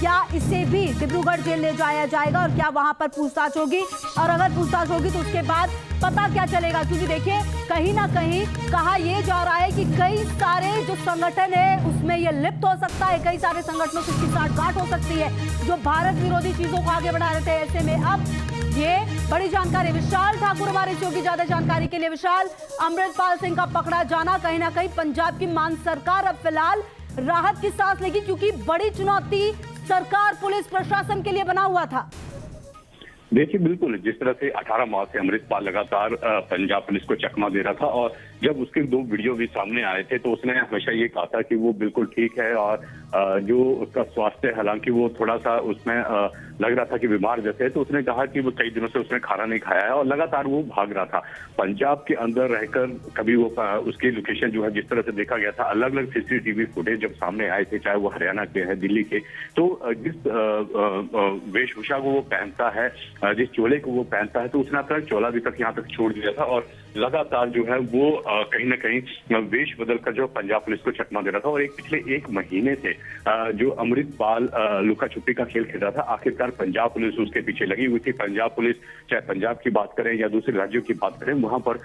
क्या इसे भी डिब्रूगढ़ जेल ले जाया जाएगा और क्या वहां पर पूछताछ होगी, और अगर पूछताछ होगी तो उसके बाद पता क्या चलेगा? क्योंकि देखिए कहीं ना कहीं कहा यह जा रहा है कि कई सारे जो संगठन है उसमें ये लिप्त हो सकता है, कई सारे संगठनों से इसकी साठगांठ हो सकती है जो भारत विरोधी चीजों को आगे बढ़ा रहे थे। ऐसे में अब ये बड़ी जानकारी, विशाल ठाकुर हमारे शो की ज्यादा जानकारी के लिए। विशाल, अमृतपाल सिंह का पकड़ा जाना कहीं ना कहीं पंजाब की मान सरकार अब फिलहाल राहत की सांस लेगी, क्योंकि बड़ी चुनौती सरकार पुलिस प्रशासन के लिए बना हुआ था। देखिए बिल्कुल, जिस तरह से 18 माह से अमृतपाल लगातार पंजाब पुलिस को चकमा दे रहा था और जब उसके 2 वीडियो भी सामने आए थे तो उसने हमेशा ये कहा था कि वो बिल्कुल ठीक है और जो उसका स्वास्थ्य, हालांकि वो थोड़ा सा उसमें लग रहा था कि बीमार जैसे है, तो उसने कहा कि वो कई दिनों से उसने खाना नहीं खाया है और लगातार वो भाग रहा था पंजाब के अंदर रहकर। कभी वो उसकी लोकेशन जो है जिस तरह से देखा गया था, अलग अलग सीसीटीवी फुटेज जब सामने आए थे, चाहे वो हरियाणा के हैं, दिल्ली के, तो जिस वेशभूषा को वो पहनता है, जिस चोले को वो पहनता है, तो उसने अपना चोला भी तक यहाँ तक छोड़ दिया था और लगातार जो है वो कहीं ना कहीं वेश बदलकर जो पंजाब पुलिस को चकमा दे रहा था। और पिछले 1 महीने से जो अमृतपाल लुका छुपी का खेल खेल रहा था, आखिरकार पंजाब पुलिस उसके पीछे लगी हुई थी। पंजाब पुलिस, चाहे पंजाब की बात करें या दूसरे राज्यों की बात करें, वहां पर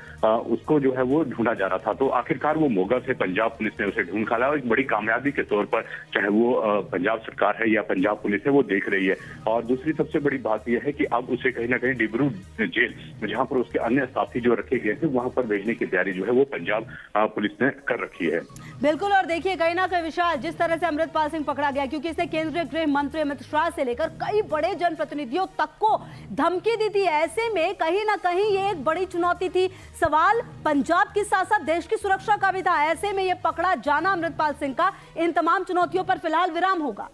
उसको जो है वो ढूंढा जा रहा था। तो आखिरकार वो मोगा से पंजाब पुलिस ने उसे ढूंढ निकाला और एक बड़ी कामयाबी के तौर पर, चाहे वो पंजाब सरकार है या पंजाब पुलिस है, वो देख रही है। और दूसरी सबसे बड़ी बात यह है कि अब उसे कहीं ना कहीं डिब्रूगढ़ जेल, जहां पर उसके अन्य साथी जो रखे गए थे, वहां पर भेजने की तैयारी जो है वो पंजाब पुलिस ने कर रखी है। बिल्कुल, और देखिए कहीं ना कहीं विशाल, जिस तरह से अमृतपाल सिंह पकड़ा गया, क्योंकि इसने केंद्रीय गृह मंत्री अमित शाह से लेकर कई बड़े जनप्रतिनिधियों तक को धमकी दी थी। ऐसे में कहीं ना कहीं ये एक बड़ी चुनौती थी। सवाल पंजाब के साथ साथ देश की सुरक्षा का भी था। ऐसे में ये पकड़ा जाना अमृतपाल सिंह का इन तमाम चुनौतियों पर फिलहाल विराम होगा।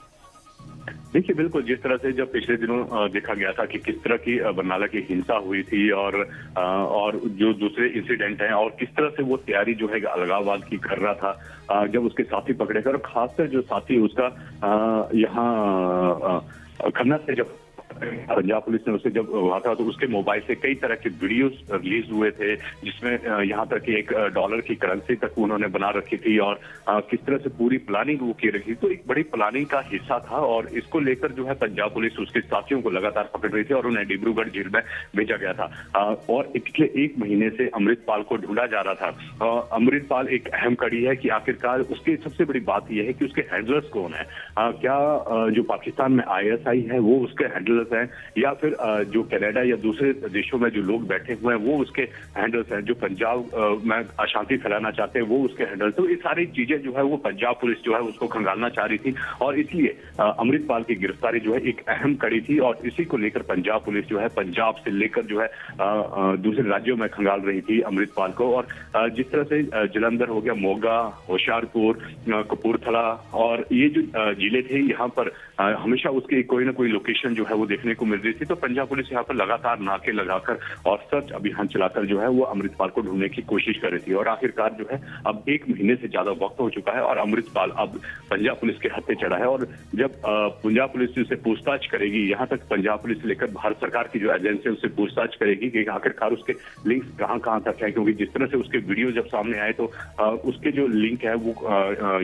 देखिए बिल्कुल, जिस तरह से जब पिछले दिनों देखा गया था कि किस तरह की बरनाला की हिंसा हुई थी और जो दूसरे इंसिडेंट हैं और किस तरह से वो तैयारी जो है अलगाववाद की कर रहा था, जब उसके साथी पकड़े गए और खासकर जो साथी उसका यहाँ खन्ना से जब पंजाब पुलिस ने उसे जब वहां था तो उसके मोबाइल से कई तरह के वीडियोस रिलीज हुए थे, जिसमें यहाँ तक कि $1 की करेंसी तक उन्होंने बना रखी थी और किस तरह से पूरी प्लानिंग वो की रखी थी। तो एक बड़ी प्लानिंग का हिस्सा था और इसको लेकर जो है पंजाब पुलिस उसके साथियों को लगातार पकड़ रही थी और उन्हें डिब्रूगढ़ जेल में भेजा गया था। और पिछले 1 महीने से अमृतपाल को ढूंढा जा रहा था। अमृतपाल एक अहम कड़ी है कि आखिरकार उसकी सबसे बड़ी बात यह है कि उसके हैंडलर्स कौन है। क्या जो पाकिस्तान में ISI है वो उसके हैंडलर्स हैं, या फिर जो कनाडा या दूसरे देशों में जो लोग बैठे हुए हैं वो उसके हैंडल्स हैं, जो पंजाब में अशांति फैलाना चाहते हैं वो उसके हैंडल्स। तो ये सारी चीजें जो है वो पंजाब पुलिस जो है उसको खंगालना चाह रही थी और इसलिए अमृतपाल की गिरफ्तारी जो है एक अहम कड़ी थी और इसी को लेकर पंजाब पुलिस जो है पंजाब से लेकर जो है दूसरे राज्यों में खंगाल रही थी अमृतपाल को। और जिस तरह से जलंधर हो गया, मोगा, होशियारपुर, कपूरथला और ये जो जिले थे, यहाँ पर हमेशा उसकी कोई ना कोई लोकेशन जो है वो देखने को मिल रही थी। तो पंजाब पुलिस यहाँ पर लगातार नाके लगाकर और सर्च अभियान चलाकर जो है वो अमृतपाल को ढूंढने की कोशिश कर रही थी। और आखिरकार जो है अब 1 महीने से ज्यादा वक्त हो चुका है और अमृतपाल अब पंजाब पुलिस के हत्थे चढ़ा है। और जब पंजाब पुलिस उससे पूछताछ करेगी, यहाँ तक पंजाब पुलिस से लेकर भारत सरकार की जो एजेंसी उससे पूछताछ करेगी कि आखिरकार उसके लिंक्स कहाँ तक है, क्योंकि जिस तरह से उसके वीडियो जब सामने आए तो उसके जो लिंक है वो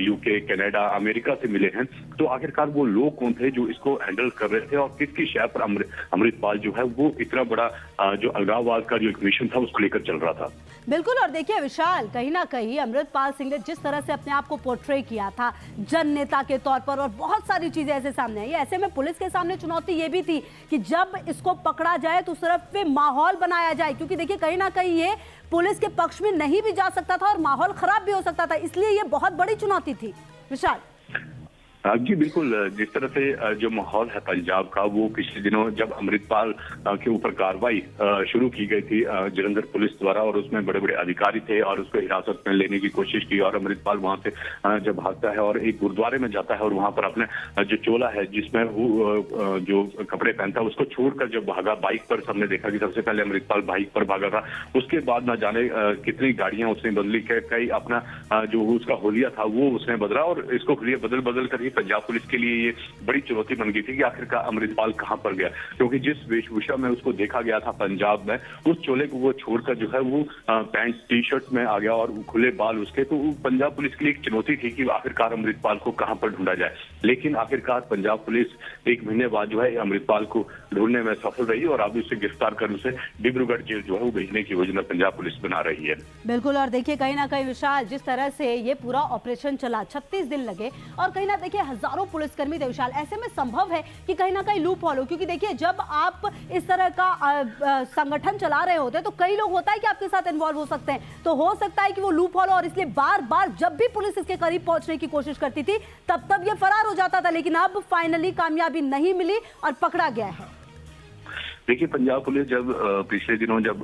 UK, कनाडा, अमेरिका से मिले हैं। तो आखिरकार वो लोग कौन थे जो इसको हैंडल कर रहे थे और किसकी शय पर अमृतपाल जो है वो इतना बड़ा जो अलगाववाद का जो एक मिशन था उसको लेकर चल रहा था। बिल्कुल, और देखिए विशाल, कहीं ना कहीं अमृतपाल सिंह ने जिस तरह से अपने आप को पोर्ट्रे किया था जन नेता के तौर पर और बहुत सारी चीजें ऐसे सामने आई। ऐसे में पुलिस के सामने चुनौती ये भी थी कि जब इसको पकड़ा जाए तो उस तरफ पे माहौल बनाया जाए, क्योंकि देखिए कहीं ना कहीं ये पुलिस के पक्ष में नहीं भी जा सकता था और माहौल खराब भी हो सकता था, इसलिए ये बहुत बड़ी चुनौती थी। विशाल जी बिल्कुल, जिस तरह से जो माहौल है पंजाब का, वो पिछले दिनों जब अमृतपाल के ऊपर कार्रवाई शुरू की गई थी जलंधर पुलिस द्वारा और उसमें बड़े बड़े अधिकारी थे और उसको हिरासत में लेने की कोशिश की और अमृतपाल वहां से जब भागता है और एक गुरुद्वारे में जाता है और वहां पर अपने जो चोला है जिसमें वो जो कपड़े पहनता है उसको छोड़कर जब भागा बाइक पर, सबने देखा कि सबसे पहले अमृतपाल बाइक पर भागा था। उसके बाद न जाने कितनी गाड़ियां उसने बदली, कई अपना जो उसका होलिया था वो उसने बदला और इसको बदल कर पंजाब पुलिस के लिए ये बड़ी चुनौती बन गई थी कि आखिरकार अमृतपाल कहां पर गया, क्योंकि जिस वेशभूषा में उसको देखा गया था पंजाब में, उस चोले को वो छोड़कर जो है वो पैंट टी-शर्ट में आ गया और खुले बाल उसके। तो पंजाब पुलिस के लिए एक चुनौती थी कि आखिरकार अमृतपाल को कहां पर ढूंढा जाए। लेकिन आखिरकार पंजाब पुलिस 1 महीने बाद जो है अमृतपाल को ढूंढने में सफल रही और अब उसे गिरफ्तार कर उसे डिब्रूगढ़ जेल जो है वो भेजने की योजना पंजाब पुलिस बना रही है। बिल्कुल, और देखिए कहीं ना कहीं विशाल, जिस तरह से ये पूरा ऑपरेशन चला, 36 दिन लगे और कहीं ना देखिए हजारों पुलिसकर्मी थे विशाल, ऐसे में संभव है कि कहीं ना कहीं लूप होल हो, क्योंकि देखिए जब आप इस तरह का संगठन चला रहे होते हैं तो कई लोग होता है कि आपके साथ इन्वॉल्व हो सकते हैं, तो हो सकता है कि वो लूप होल हो और इसलिए बार बार जब भी पुलिस इसके करीब पहुंचने की कोशिश करती थी तब ये फरार हो जाता था, लेकिन अब फाइनली कामयाबी नहीं मिली और पकड़ा गया है। देखिए, पंजाब पुलिस जब पिछले दिनों जब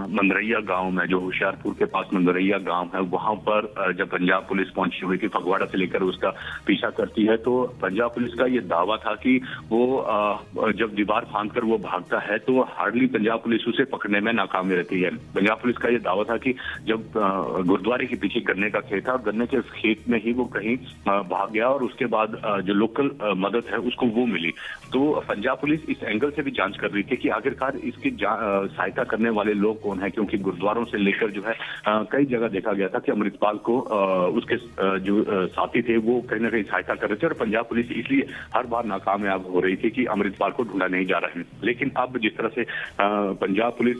मंदरैया गांव में, जो होशियारपुर के पास मंदरैया गांव है, वहां पर जब पंजाब पुलिस पहुंची हुई थी फगवाड़ा से लेकर उसका पीछा करती है, तो पंजाब पुलिस का ये दावा था कि वो जब दीवार फांदकर वो भागता है तो हार्डली पंजाब पुलिस उसे पकड़ने में नाकाम रहती है। पंजाब पुलिस का ये दावा था कि जब गुरुद्वारे के पीछे गन्ने का खेत था, गन्ने के खेत में ही वो कहीं भाग गया और उसके बाद जो लोकल मदद है उसको वो मिली। तो पंजाब पुलिस इस एंगल से भी जांच कर रही थी कि आखिरकार इसकी सहायता करने वाले लोग कौन है, क्योंकि गुरुद्वारों से लेकर जो है कई जगह देखा गया था कि अमृतपाल को उसके जो साथी थे वो कहीं ना कहीं सहायता कर रहे थे और पंजाब पुलिस इसलिए हर बार नाकामयाब हो रही थी कि अमृतपाल को ढूंढा नहीं जा रहा है। लेकिन अब जिस तरह से Punjab police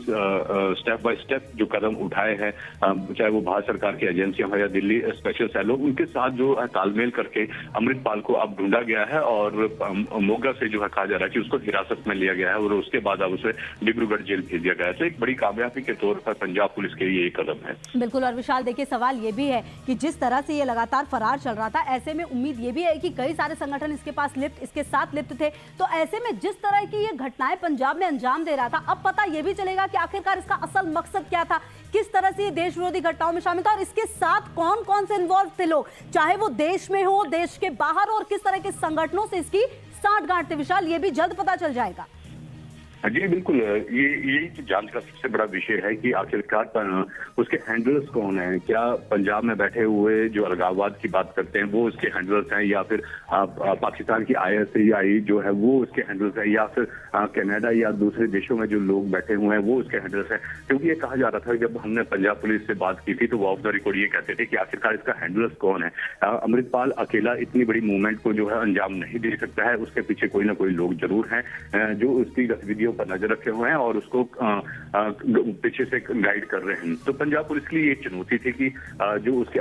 step by step जो कदम उठाए हैं, चाहे वो भारत सरकार की एजेंसियां हो या दिल्ली स्पेशल सेल हो, उनके साथ जो तालमेल करके अमृतपाल को अब ढूंढा गया है और मोगा से जो है कहा जा रहा है कि उसको हिरासत में लिया गया है और उसके बाद अब उसे डिब्रूगढ़ जेल भेज दिया गया है। तो एक बड़ी कामयाबी के तौर पर पंजाब पुलिस के लिए एक कदम है। बिल्कुल, और विशाल देखिए सवाल ये भी है कि जिस तरह से ये लगातार फरार चल रहा था, ऐसे में उम्मीद ये भी है कि कई सारे संगठन इसके साथ लिप्त थे, तो ऐसे में जिस तरह की ये घटनाएं पंजाब में अंजाम दे रहा था, अब पता ये भी चलेगा कि आखिरकार इसका असल मकसद क्या था, किस तरह से ये देश विरोधी घटनाओं में शामिल था और इसके साथ कौन कौन से इन्वॉल्व थे लोग, चाहे वो देश में हो, देश के बाहर, और किस तरह के संगठनों से इसकी साठगांठ थी। विशाल, ये भी जल्द पता चल जाएगा। जी बिल्कुल, यही तो जांच का सबसे बड़ा विषय है कि आखिरकार उसके हैंडलर्स कौन हैं। क्या पंजाब में बैठे हुए जो अलगाववाद की बात करते हैं वो उसके हैंडलर्स हैं, या फिर पाकिस्तान की ISI जो है वो उसके हैंडलर्स हैं, या फिर कनाडा या दूसरे देशों में जो लोग बैठे हुए हैं वो उसके हैंडलर्स हैं। क्योंकि ये कहा जा रहा था, जब हमने पंजाब पुलिस से बात की थी तो वो ऑफ द रिकॉर्ड ये कहते थे कि आखिरकार इसका हैंडलर्स कौन है। अमृतपाल अकेला इतनी बड़ी मूवमेंट को जो है अंजाम नहीं दे सकता है, उसके पीछे कोई ना कोई लोग जरूर हैं जो उसकी गतिविधियों पर नजर रखे हुए हैं और उसको पीछे से गाइड कर रहे हैं। तो पंजाब पुलिस के लिए एक चुनौती थी कि जो उसके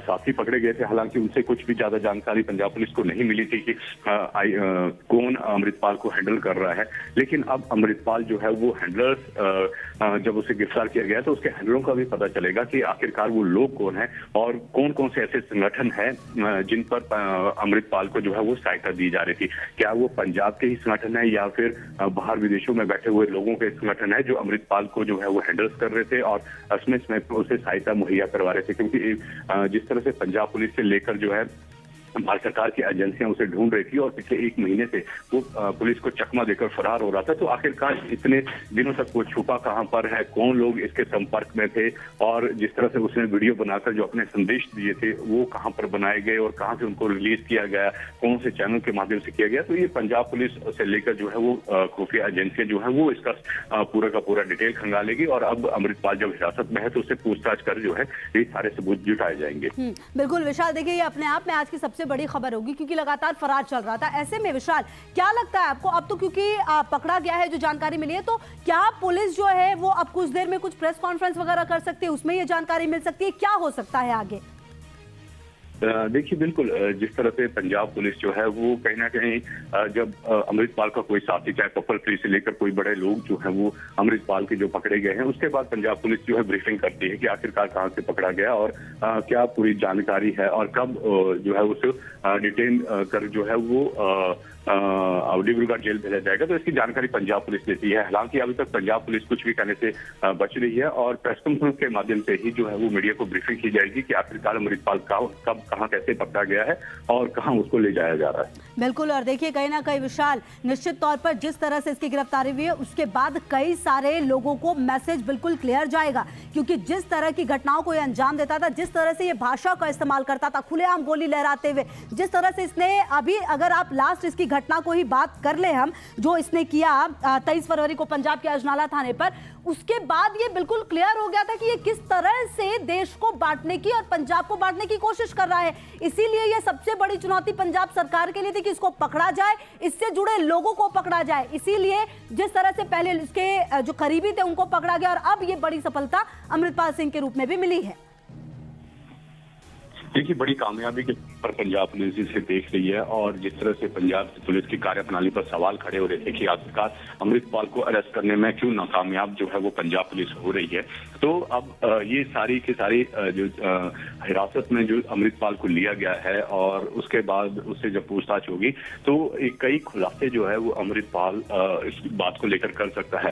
साथी पकड़े गए थे, हालांकि उनसे कुछ भी ज्यादा जानकारी पंजाब पुलिस को नहीं मिली थी कि कौन अमृतपाल को हैंडल कर रहा है, लेकिन अब अमृतपाल जो है वो हैंडलर्स जब उसे गिरफ्तार किया गया तो उसके हैंडलरों का भी पता चलेगा कि आखिरकार वो लोग कौन है और कौन कौन से ऐसे संगठन है जिन पर अमृतपाल को जो है वो सहायता दी जा रही थी। क्या वो पंजाब के ही संगठन है या फिर बाहर विदेशों में बैठे हुए लोगों के संगठन है जो अमृतपाल को जो है वो हैंडल्स कर रहे थे और समय समय पर उसे सहायता मुहैया करवा रहे थे। क्योंकि जिस तरह से पंजाब पुलिस से लेकर जो है भारत सरकार की एजेंसियां उसे ढूंढ रही थी और पिछले 1 महीने से वो पुलिस को चकमा देकर फरार हो रहा था, तो आखिरकार इतने दिनों तक वो छुपा कहां पर है, कौन लोग इसके संपर्क में थे और जिस तरह से उसने वीडियो बनाकर जो अपने संदेश दिए थे वो कहां पर बनाए गए और कहां से उनको रिलीज किया गया, कौन से चैनल के माध्यम से किया गया। तो ये पंजाब पुलिस से लेकर जो है वो खुफिया एजेंसियां जो है वो इसका पूरा का पूरा डिटेल खंगालेगी और अब अमृतपाल जब हिरासत में है तो उससे पूछताछ कर जो है ये सारे सबूत जुटाए जाएंगे। बिल्कुल विशाल, देखिए ये अपने आप में आज की सबसे बड़ी खबर होगी क्योंकि लगातार फरार चल रहा था। ऐसे में विशाल क्या लगता है आपको, अब तो क्योंकि पकड़ा गया है, जो जानकारी मिली है, तो क्या पुलिस जो है वो अब कुछ देर में कुछ प्रेस कॉन्फ्रेंस वगैरह कर सकती है, उसमें ये जानकारी मिल सकती है, क्या हो सकता है आगे? देखिए बिल्कुल, जिस तरह से पंजाब पुलिस जो है वो कहीं ना कहीं जब अमृतपाल का कोई साथी, चाहे पप्पल प्री से लेकर कोई बड़े लोग जो हैं वो अमृतपाल के जो पकड़े गए हैं, उसके बाद पंजाब पुलिस जो है ब्रीफिंग करती है कि आखिरकार कहां से पकड़ा गया और क्या पूरी जानकारी है और कब जो है उसे डिटेन कर जो है वो डिब्रूगढ़ जेल भेजा जाएगा। तो इसकी जानकारी पंजाब पुलिस देती है। हालांकि अभी तक पंजाब पुलिस कुछ भी कहने से बच रही है और प्रेस कॉन्फ्रेंस के माध्यम से ही जो है वो मीडिया को ब्रीफिंग की जाएगी कि आखिरकार अमृतपाल कब कहां कैसे पकड़ा गया है और कहां उसको ले जाया जा रहा है। बिल्कुल, और देखिए कहीं ना कहीं विशाल, निश्चित तौर पर जिस तरह से इसकी गिरफ्तारी हुई है उसके बाद कई सारे लोगों को मैसेज बिल्कुल क्लियर जाएगा, क्योंकि जिस तरह की घटनाओं को ये अंजाम देता था, जिस तरह से ये भाषा का इस्तेमाल करता था, खुलेआम गोली लहराते हुए, जिस तरह से इसने, अभी अगर आप लास्ट इसकी घटना को ही बात बात कर ले हम, जो इसने किया 23 फरवरी को पंजाब के अजनाला थाने पर, उसके बाद ये बिल्कुल क्लियर हो गया था कि ये किस तरह से देश को बांटने की और पंजाब को बांटने की कोशिश कर रहा है। इसीलिए ये सबसे बड़ी चुनौती पंजाब सरकार के लिए थी कि इसको पकड़ा जाए, इससे जुड़े लोगों को पकड़ा जाए। इसीलिए जिस तरह से पहले इसके जो करीबी थे उनको पकड़ा गया, और अब ये बड़ी सफलता अमृतपाल सिंह के रूप में भी मिली है। देखिए, बड़ी कामयाबी के पर पंजाब पुलिस इसे देख रही है, और जिस तरह से पंजाब पुलिस की कार्यप्रणाली पर सवाल खड़े हो रहे थे कि आखिरकार अमृतपाल को अरेस्ट करने में क्यों नाकामयाब जो है वो पंजाब पुलिस हो रही है, तो अब ये सारी की सारी जो हिरासत में जो अमृतपाल को लिया गया है और उसके बाद उससे जब पूछताछ होगी तो कई खुलासे जो है वो अमृतपाल इस बात को लेकर कर सकता है।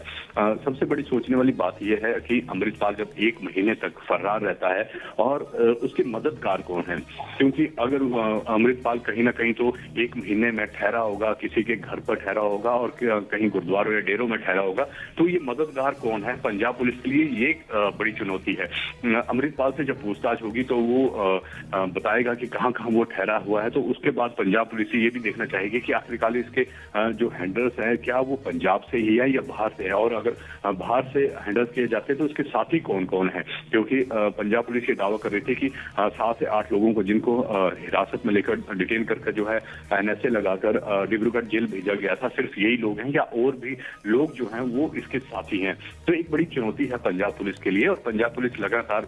सबसे बड़ी सोचने वाली बात यह है कि अमृतपाल जब 1 महीने तक फरार रहता है और उसके मददगार कौन है, क्योंकि अगर अमृतपाल कहीं ना कहीं तो 1 महीने में ठहरा होगा, किसी के घर पर ठहरा होगा और कहीं गुरुद्वारों या डेरों में ठहरा होगा, तो ये मददगार कौन है पंजाब पुलिस के लिए ये एक बड़ी चुनौती है। अमृतपाल से जब पूछताछ होगी तो वो बताएगा कि कहां कहां वो ठहरा हुआ है, तो उसके बाद पंजाब पुलिस ये भी देखना चाहेगी कि आखिरकार इसके जो हैंडलर्स हैं क्या वो पंजाब से ही है या बाहर से है, और अगर बाहर से हैंडल्स किए जाते हैं तो उसके साथी कौन कौन है, क्योंकि पंजाब पुलिस ये दावा कर रही थी कि 7 से 8 लोगों को जिनको हिरासत में लेकर डिटेन करके जो है NSA लगाकर डिब्रूगढ़ जेल भेजा गया था, सिर्फ यही लोग हैं या और भी लोग जो हैं वो इसके साथी हैं। तो एक बड़ी चुनौती है पंजाब पुलिस के लिए, और पंजाब पुलिस लगातार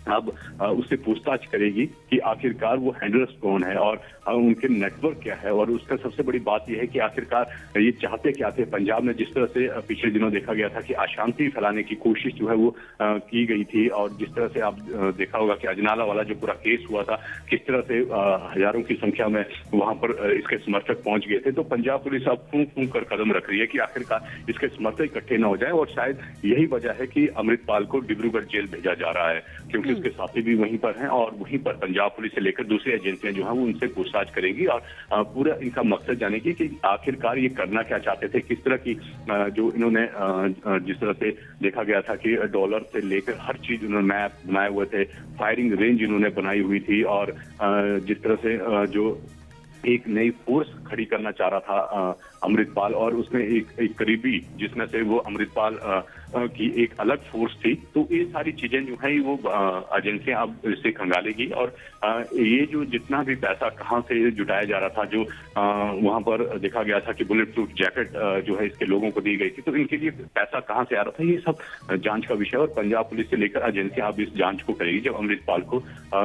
अब उससे पूछताछ करेगी कि आखिरकार वो हैंडलर्स कौन है और उनके नेटवर्क क्या है, और उसका सबसे बड़ी बात यह है कि आखिरकार ये चाहते क्या थे। पंजाब में जिस तरह से पिछले दिनों देखा गया था कि अशांति फैलाने की कोशिश जो है वो की गई थी, और जिस तरह से आप देखा होगा कि अजनाला वाला जो पूरा केस हुआ था, किस तरह से हजारों की संख्या में वहां पर इसके समर्थक पहुंच गए थे, तो पंजाब पुलिस अब फूंक फूंक कर कदम रख रही है कि आखिरकार इसके समर्थक इकट्ठे न हो जाए, और शायद यही वजह है कि अमृतपाल को डिब्रूगढ़ जेल भेजा जा रहा है, क्योंकि उसके साथी भी वहीं पर हैं, और वहीं पर पंजाब पुलिस से लेकर दूसरी एजेंसियां जो हैं वो उनसे पूछताछ करेंगी, और पूरा इनका मकसद जानेगी कि आखिरकार ये करना क्या चाहते थे, किस तरह की जो इन्होंने जिस तरह से देखा गया था कि डॉलर से लेकर हर चीज उन्होंने मैप बनाए हुए थे, फायरिंग रेंज इन्होंने बनाई हुई थी, और जिस तरह से जो एक नई फोर्स खड़ी करना चाह रहा था अमृतपाल, और उसमें एक करीबी जिसमें से वो अमृतपाल की एक अलग फोर्स थी, तो ये सारी चीजें जो है वो एजेंसियां अब इससे खंगालेगी, और ये जो जितना भी पैसा कहाँ से जुटाया जा रहा था, जो वहां पर देखा गया था कि बुलेट प्रूफ जैकेट जो है इसके लोगों को दी गई थी, तो इनके लिए पैसा कहाँ से आ रहा था, ये सब जांच का विषय, और पंजाब पुलिस से लेकर एजेंसियां अब इस जांच को करेगी जब अमृतपाल को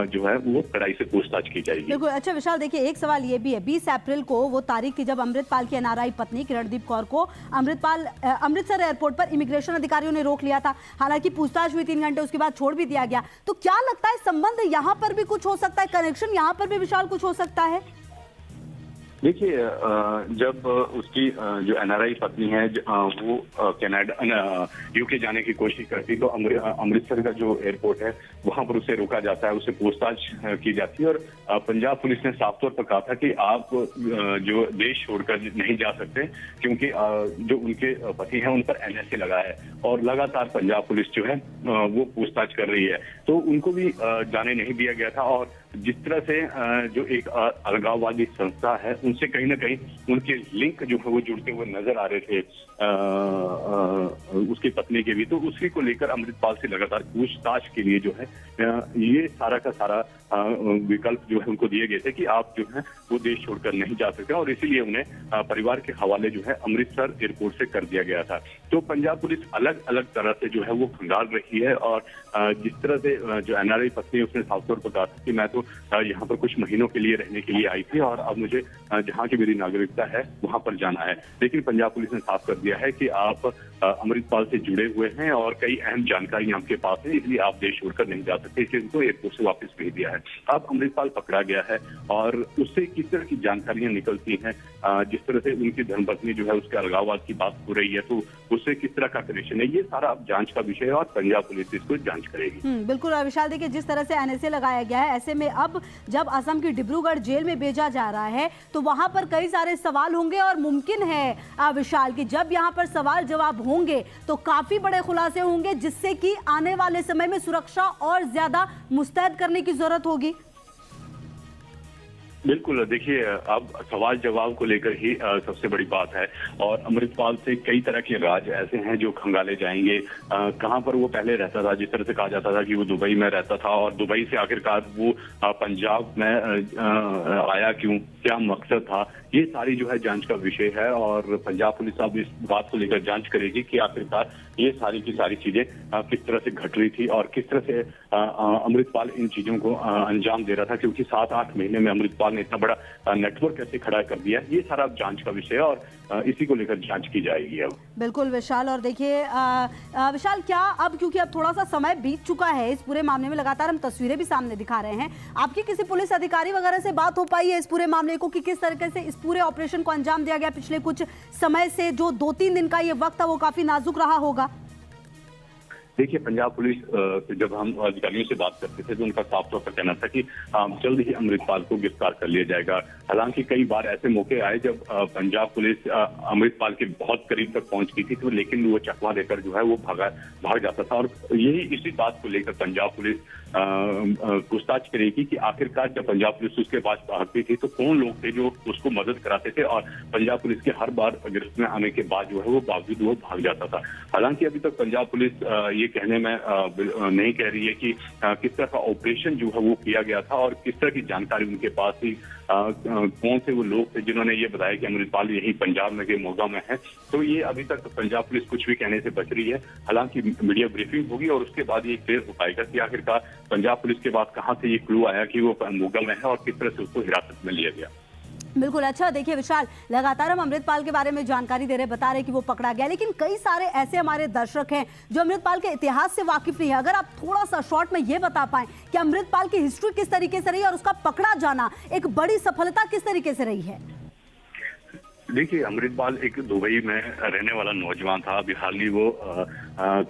जो है वो कड़ाई से पूछताछ की जाएगी। बिल्कुल। अच्छा विशाल, देखिए एक सवाल ये भी है, 20 अप्रैल को वो तारीख थी जब अमृतपाल की NRI पत्नी किरणदीप कौर को अमृतसर एयरपोर्ट पर इमिग्रेशन अधिकारियों ने रोक लिया था। हालांकि पूछताछ हुई 3 घंटे, उसके बाद छोड़ भी दिया गया। तो क्या लगता है संबंध यहाँ पर भी कुछ हो सकता है, कनेक्शन यहाँ पर भी विशाल कुछ हो सकता है? देखिए, जब उसकी जो NRI पत्नी है वो कनाडा UK जाने की कोशिश करती, तो अमृतसर का जो एयरपोर्ट है वहां पर उसे रोका जाता है, उससे पूछताछ की जाती है, और पंजाब पुलिस ने साफ तौर पर कहा था कि आप जो देश छोड़कर नहीं जा सकते, क्योंकि जो उनके पति हैं उन पर NSA लगा है, और लगातार पंजाब पुलिस जो है वो पूछताछ कर रही है, तो उनको भी जाने नहीं दिया गया था। और जिस तरह से जो एक अलगाववादी संस्था है उनसे कहीं ना कहीं उनके लिंक जो है वो जुड़ते हुए नजर आ रहे थे उसकी पत्नी के भी, तो उसी को लेकर अमृतपाल से लगातार पूछताछ के लिए जो है ये सारा का सारा विकल्प जो है उनको दिए गए थे कि आप जो है वो देश छोड़कर नहीं जा सकते, और इसीलिए उन्हें परिवार के हवाले जो है अमृतसर एयरपोर्ट से कर दिया गया था। तो पंजाब पुलिस अलग अलग तरह से जो है वो खंगाल रही है, और जिस तरह से जो NRI पत्नी उसने साफ तौर पर कहा था कि मैं तो यहाँ पर कुछ महीनों के लिए रहने के लिए आई थी, और अब मुझे जहाँ की मेरी नागरिकता है वहां पर जाना है, लेकिन पंजाब पुलिस ने साफ कर दिया है कि आप अमृतपाल से जुड़े हुए हैं और कई अहम जानकारी आपके पास है, इसलिए आप देश छोड़कर नहीं जा सकते, इसलिए उनको एयरपोर्ट से वापस भेज दिया है। अब अमृतपाल पकड़ा गया है, और उससे किस तरह की जानकारियां निकलती हैं, जिस तरह से उनकी धर्मपत्नी जो है उसके अलगाववाद की बात हो रही है, तो उससे किस तरह का कनेक्शन है, ये सारा अब जांच का विषय है, और पंजाब पुलिस इसको जांच करेगी। बिल्कुल विशाल, देखिए जिस तरह से NSA लगाया गया है, ऐसे में अब जब असम की डिब्रूगढ़ जेल में भेजा जा रहा है तो वहां पर कई सारे सवाल होंगे, और मुमकिन है विशाल कि जब यहां पर सवाल जवाब होंगे तो काफी बड़े खुलासे होंगे, जिससे कि आने वाले समय में सुरक्षा और ज्यादा मुस्तैद करने की जरूरत होगी। बिल्कुल, देखिए अब सवाल जवाब को लेकर ही सबसे बड़ी बात है और अमृतपाल से कई तरह के राज ऐसे हैं जो खंगाले जाएंगे। कहाँ पर वो पहले रहता था, जिस तरह से कहा जाता था कि वो दुबई में रहता था और दुबई से आखिरकार वो पंजाब में आया क्यों, क्या मकसद था, ये सारी जो है जांच का विषय है और पंजाब पुलिस अब इस बात को लेकर जांच करेगी कि आखिरकार ये सारी की सारी चीजें किस तरह से घट रही थी और किस तरह से अमृतपाल इन चीजों को अंजाम दे रहा था, क्योंकि 7-8 महीने में अमृतपाल ने इतना बड़ा नेटवर्क कैसे खड़ा कर दिया, ये सारा अब जांच का विषय है और इसी को लेकर जांच की जाएगी अब। बिल्कुल विशाल, और देखिए विशाल, क्या अब क्योंकि अब थोड़ा सा समय बीत चुका है इस पूरे मामले में, लगातार हम तस्वीरें भी सामने दिखा रहे हैं, आपकी किसी पुलिस अधिकारी वगैरह से बात हो पाई है इस पूरे मामले को कि किस तरीके से इस पूरे ऑपरेशन को अंजाम दिया गया? पिछले कुछ समय से जो 2-3 दिन का ये वक्त था वो काफी नाजुक रहा होगा। देखिए, पंजाब पुलिस से जब हम अधिकारियों से बात करते थे तो उनका साफ तौर पर कहना था कि जल्द ही अमृतपाल को गिरफ्तार कर लिया जाएगा। हालांकि कई बार ऐसे मौके आए जब पंजाब पुलिस अमृतपाल के बहुत करीब तक पहुंच गई थी, तो लेकिन वो चकवा देकर जो है वो भाग जाता था और यही इसी बात को लेकर पंजाब पुलिस पूछताछ करेगी कि आखिरकार जब पंजाब पुलिस उसके पास भागती थी तो कौन लोग थे जो उसको मदद कराते थे और पंजाब पुलिस के हर बार गिरफ्त में आने के बाद जो है वो बावजूद वो भाग जाता था। हालांकि अभी तक पंजाब पुलिस ये कहने में नहीं कह रही है कि किस तरह का ऑपरेशन जो है वो किया गया था और किस तरह की जानकारी उनके पास थी, कौन से वो लोग थे जिन्होंने ये बताया कि अमृतपाल यही पंजाब में के मोगा में है। तो ये अभी तक पंजाब पुलिस कुछ भी कहने से बच रही है। हालांकि मीडिया ब्रीफिंग होगी और उसके बाद ये क्लियर हो पाएगा कि आखिरकार पंजाब पुलिस के बाद कहां से ये क्लू आया कि वो मोगा में है और किस तरह से उसको हिरासत में लिया गया। बिल्कुल। अच्छा, देखिए विशाल, लगातार हम अमृतपाल के बारे में जानकारी दे रहे, बता रहे कि वो पकड़ा गया, लेकिन कई सारे ऐसे हमारे दर्शक हैं जो अमृतपाल के इतिहास से वाकिफ नहीं है। अगर आप थोड़ा सा शॉर्ट में ये बता पाएं कि अमृतपाल की हिस्ट्री किस तरीके से रही और उसका पकड़ा जाना एक बड़ी सफलता किस तरीके से रही है? देखिए, अमृतपाल एक दुबई में रहने वाला नौजवान था। अभी हाल ही वो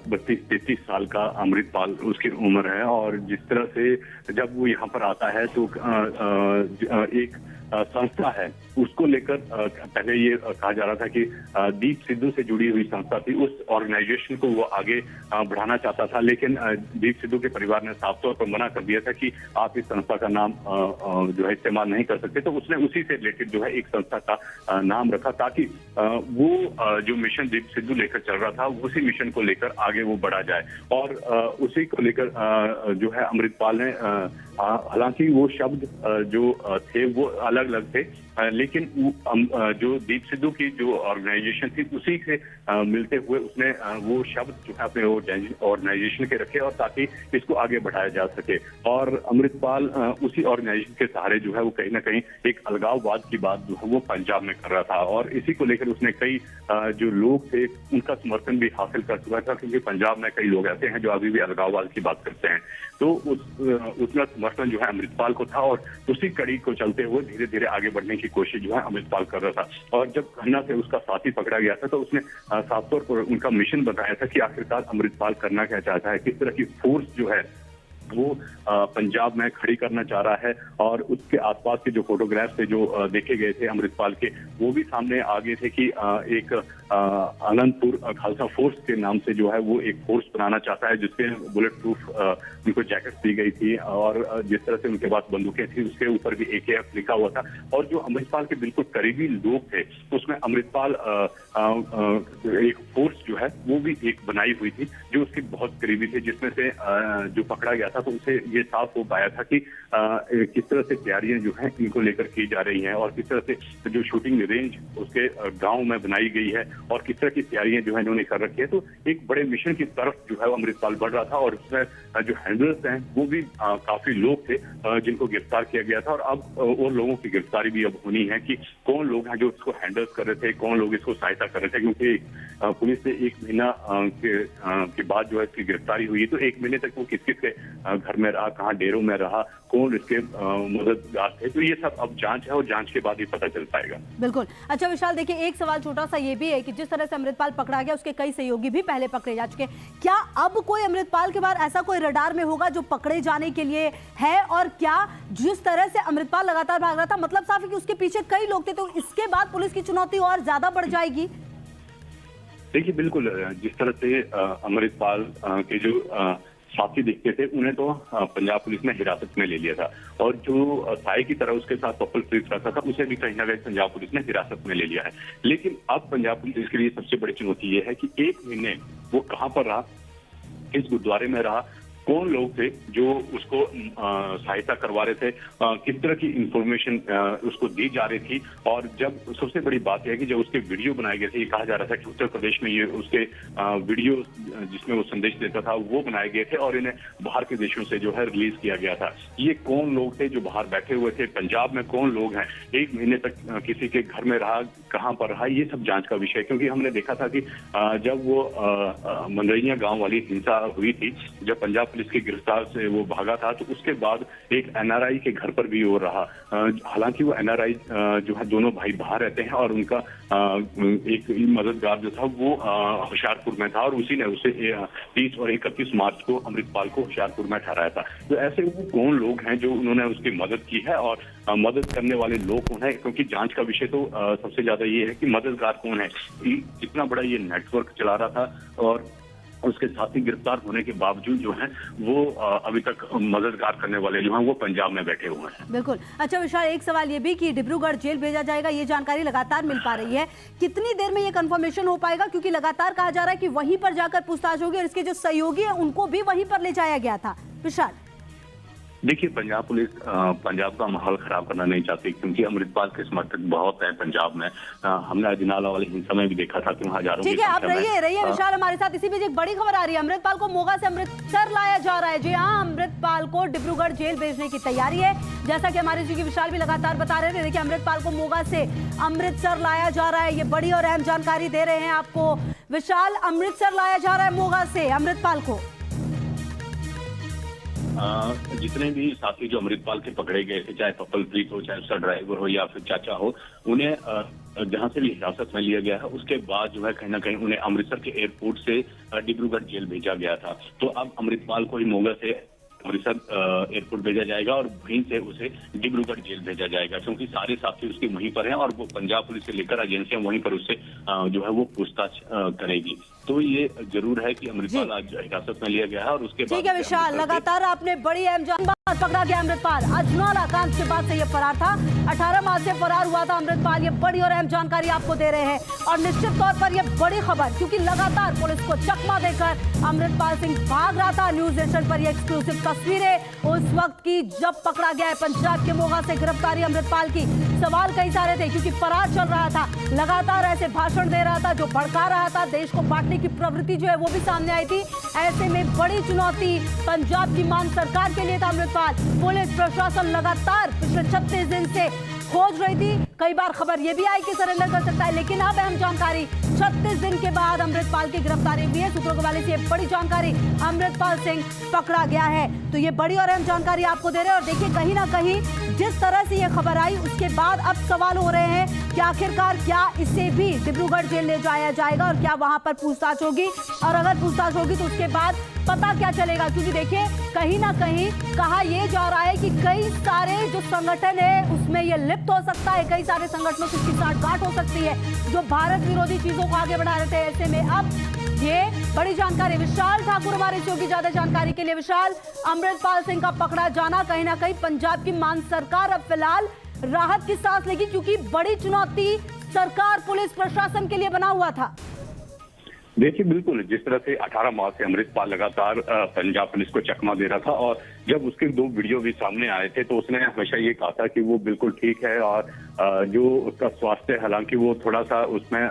32-33 साल का अमृतपाल उसकी उम्र है और जिस तरह से जब वो यहाँ पर आता है तो एक संस्था है उसको लेकर पहले ये कहा जा रहा था कि दीप सिद्धू से जुड़ी हुई संस्था थी, उस ऑर्गेनाइजेशन को वो आगे बढ़ाना चाहता था, लेकिन दीप सिद्धू के परिवार ने साफ तौर पर मना कर दिया था कि आप इस संस्था का नाम जो है इस्तेमाल नहीं कर सकते। तो उसने उसी से रिलेटेड जो है एक संस्था का नाम रखा ताकि वो जो मिशन दीप सिद्धू लेकर चल रहा था उसी मिशन को लेकर आगे वो बढ़ा जाए और उसी को लेकर जो है अमृतपाल ने, हालांकि वो शब्द जो थे वो अलग अलग थे, लेकिन जो दीप सिद्धू की जो ऑर्गेनाइजेशन थी उसी से मिलते हुए उसने वो शब्द जो है अपने ऑर्गेनाइजेशन के रखे और ताकि इसको आगे बढ़ाया जा सके। और अमृतपाल उसी ऑर्गेनाइजेशन के सहारे जो है वो कहीं ना कहीं एक अलगाववाद की बात जो है वो पंजाब में कर रहा था और इसी को लेकर उसने कई जो लोग थे उनका समर्थन भी हासिल कर चुका था, क्योंकि पंजाब में कई लोग ऐसे हैं जो अभी भी अलगाववाद की बात करते हैं। तो उसका समर्थन जो है अमृतपाल को था और उसी कड़ी को चलते हुए धीरे धीरे आगे बढ़ने की कोशिश जो है अमृतपाल कर रहा था। और जब घन्ना से उसका साथी पकड़ा गया था तो उसने साफ तौर पर उनका मिशन बताया था कि आखिरकार अमृतपाल करना क्या चाहता है, किस तरह की फोर्स जो है वो पंजाब में खड़ी करना चाह रहा है। और उसके आसपास के जो फोटोग्राफ थे जो देखे गए थे अमृतपाल के, वो भी सामने आ गए थे कि एक आनंदपुर खालसा फोर्स के नाम से जो है वो एक फोर्स बनाना चाहता है जिसके बुलेट प्रूफ उनको जैकेट्स दी गई थी और जिस तरह से उनके पास बंदूकें थी उसके ऊपर भी AKF लिखा हुआ था। और जो अमृतपाल के बिल्कुल करीबी लोग थे उसमें अमृतपाल एक फोर्स जो है वो भी एक बनाई हुई थी जो उसके बहुत करीबी थे, जिसमें से जो पकड़ा गया था तो उसे ये साफ हो पाया था कि किस तरह से तैयारियां जो हैं इनको लेकर की जा रही हैं और किस तरह से जो शूटिंग रेंज उसके गांव में बनाई गई है और किस तरह की तैयारियां जो है इन्होंने कर रखी है। तो एक बड़े मिशन की तरफ जो है वो अमृतपाल बढ़ रहा था और उसमें जो हैंडलर्स हैं वो भी काफी लोग थे जिनको गिरफ्तार किया गया था। और अब और लोगों की गिरफ्तारी भी अब होनी है कि कौन लोग हैं जो इसको हैंडल्स कर रहे थे, कौन लोग इसको सहायता कर रहे थे, क्योंकि पुलिस से 1 महीना के बाद जो है इसकी गिरफ्तारी हुई। तो 1 महीने तक वो किस किस के घर में रहा, कहाँ डेरों में रहा, कौन इसके मददगार थे, तो ये सब अब जांच है और जांच के बाद ही पता चल पाएगा। बिल्कुल। अच्छा विशाल, देखिए एक सवाल छोटा सा ये भी है कि जिस तरह से अमृतपाल पकड़ा गया उसके कई सहयोगी भी पहले पकड़े जा चुके, क्या अब कोई अमृतपाल के बाद ऐसा कोई रडार में होगा जो पकड़े जाने के लिए है? और क्या जिस तरह से अमृतपाल लगातार भाग रहा था, मतलब साफ है कि उसके पीछे कई लोग थे, तो इसके बाद पुलिस की चुनौती और ज्यादा बढ़ जाएगी? देखिए बिल्कुल, जिस तरह से अमृतपाल के जो साथी दिखते थे उन्हें तो पंजाब पुलिस ने हिरासत में ले लिया था, और जो साई की तरह उसके साथ कपल प्रीत रहता था उसे भी कहीं ना कहीं पंजाब पुलिस ने हिरासत में ले लिया है। लेकिन अब पंजाब पुलिस के लिए सबसे बड़ी चुनौती ये है कि 1 महीने वो कहां पर रहा, किस गुरुद्वारे में रहा, कौन लोग थे जो उसको सहायता करवा रहे थे, किस तरह की इंफॉर्मेशन उसको दी जा रही थी। और जब सबसे बड़ी बात यह है कि जब उसके वीडियो बनाए गए थे, ये कहा जा रहा था कि उत्तर प्रदेश में ये उसके वीडियो जिसमें वो संदेश देता था वो बनाए गए थे और इन्हें बाहर के देशों से जो है रिलीज किया गया था। ये कौन लोग थे जो बाहर बैठे हुए थे, पंजाब में कौन लोग हैं, 1 महीने तक किसी के घर में रहा, कहां पर रहा, ये सब जांच का विषय। क्योंकि हमने देखा था कि जब वो मंदरैया गांव वाली हिंसा हुई थी, जब पंजाब पुलिस की गिरफ्तार से वो भागा था, तो उसके बाद एक एनआरआई के घर पर भी वो रहा। हालांकि वो एनआरआई जो है दोनों भाई बाहर रहते हैं और उनका एक मददगार जो था वो होशियारपुर में था, और उसी ने उसे 30 और 31 मार्च को अमृतपाल को होशियारपुर में ठहराया था। तो ऐसे वो कौन लोग हैं जो उन्होंने उसकी मदद की है और मदद करने वाले लोग कौन है, क्योंकि जांच का विषय तो सबसे ज्यादा ये है कि मददगार कौन है। इतना बड़ा ये नेटवर्क चला रहा था और उसके साथी गिरफ्तार होने के बावजूद जो है वो अभी तक मददगार करने वाले जो हैं वो पंजाब में बैठे हुए हैं। बिल्कुल। अच्छा विशाल, एक सवाल ये भी कि डिब्रूगढ़ जेल भेजा जाएगा, ये जानकारी लगातार मिल पा रही है, कितनी देर में ये कंफर्मेशन हो पाएगा? क्योंकि लगातार कहा जा रहा है कि वहीं पर जाकर पूछताछ होगी और इसके जो सहयोगी है उनको भी वहीं पर ले जाया गया था। विशाल, देखिए, पंजाब पुलिस पंजाब का माहौल खराब करना नहीं चाहती, क्योंकि अमृतपाल के समर्थक बहुत है पंजाब में। हमने अजनाला वाली हिंसा में भी देखा था कि हजारों। ठीक है, आप रहिए विशाल हमारे साथ। इसी बीच एक बड़ी खबर आ रही है, अमृतपाल को मोगा से अमृतसर लाया जा रहा है। जी हाँ, अमृतपाल को डिब्रूगढ़ जेल भेजने की तैयारी है, जैसा कि हमारे जी विशाल भी लगातार बता रहे थे। देखिए, अमृतपाल को मोगा से अमृतसर लाया जा रहा है, ये बड़ी और अहम जानकारी दे रहे हैं आपको विशाल। अमृतसर लाया जा रहा है मोगा से अमृतपाल को। जितने भी साथी जो अमृतपाल के पकड़े गए थे, चाहे कपल प्रीत हो, चाहे उसका ड्राइवर हो या फिर चाचा हो, उन्हें जहां से भी हिरासत में लिया गया है उसके बाद जो है कहीं ना कहीं उन्हें अमृतसर के एयरपोर्ट से डिब्रूगढ़ जेल भेजा गया था। तो अब अमृतपाल को ही मोगा से अमृतसर एयरपोर्ट भेजा जाएगा और वहीं से उसे डिब्रूगढ़ जेल भेजा जाएगा, क्योंकि सारे साथी उसके वहीं पर हैं और वो पंजाब पुलिस से लेकर एजेंसियां वहीं पर उससे जो है वो पूछताछ करेगी। तो ये जरूर है कि अमृतपाल आज हिरासत में लिया गया है और उसके बाद। ठीक है विशाल, लगातार आपने बड़ी अहम जानकारी। पकड़ा गया अमृतपाल, अजनाला कांड के बाद से ये फरार था, 18 मार्च से फरार हुआ था अमृतपाल। ये बड़ी और अहम जानकारी आपको दे रहे हैं और निश्चित तौर पर ये बड़ी खबर, क्योंकि लगातार पुलिस को चकमा देकर अमृतपाल सिंह भाग रहा था। न्यूज नेशन पर ये एक्सक्लूसिव तस्वीरें उस वक्त की जब पकड़ा गया है पंजाब के मोगा से गिरफ्तारी अमृतपाल की। सवाल कई सारे थे क्योंकि फरार चल रहा था, लगातार ऐसे भाषण दे रहा था जो भड़का रहा था, देश को बांटने की प्रवृत्ति जो है वो भी सामने आई थी। ऐसे में बड़ी चुनौती पंजाब की मान सरकार के लिए था अमृतपाल। पुलिस प्रशासन लगातार पिछले 36 दिन से खोज रही थी। कई बार खबर यह भी आई कि सरेंडर कर सकता है, लेकिन अब अहम जानकारी 36 दिन के बाद अमृतपाल की गिरफ्तारी हुई है। सूत्रों के हवाले से बड़ी जानकारी, अमृतपाल सिंह पकड़ा गया है। तो ये बड़ी और अहम जानकारी आपको दे रहे हैं। और देखिए, कहीं ना कहीं जिस तरह से ये खबर आई उसके बाद अब सवाल हो रहे हैं कि आखिरकार क्या इसे भी डिब्रूगढ़ जेल ले जाया जाएगा और क्या वहां पर पूछताछ होगी, और अगर पूछताछ होगी तो उसके बाद पता क्या चलेगा। क्योंकि देखिए, कहीं ना कहीं कहा यह जा रहा है कि कई सारे जो संगठन है उसमें ये लिप्त हो सकता है, कई सारे संगठनों से इसकी साठगांठ हो सकती है जो भारत विरोधी चीजों को आगे बढ़ा रहे थे। ऐसे में अब ये बड़ी जानकारी। विशाल ठाकुर हमारे शो की ज्यादा जानकारी के लिए। विशाल, अमृतपाल सिंह का पकड़ा जाना कहीं ना कहीं पंजाब की मान सरकार अब फिलहाल राहत की सांस लेगी, क्योंकि बड़ी चुनौती सरकार पुलिस प्रशासन के लिए बना हुआ था। देखिए, बिल्कुल जिस तरह से 18 मार्च से अमृतपाल लगातार पंजाब पुलिस को चकमा दे रहा था और जब उसके 2 वीडियो भी सामने आए थे तो उसने हमेशा ये कहा था कि वो बिल्कुल ठीक है और जो उसका स्वास्थ्य, हालांकि वो थोड़ा सा उसमें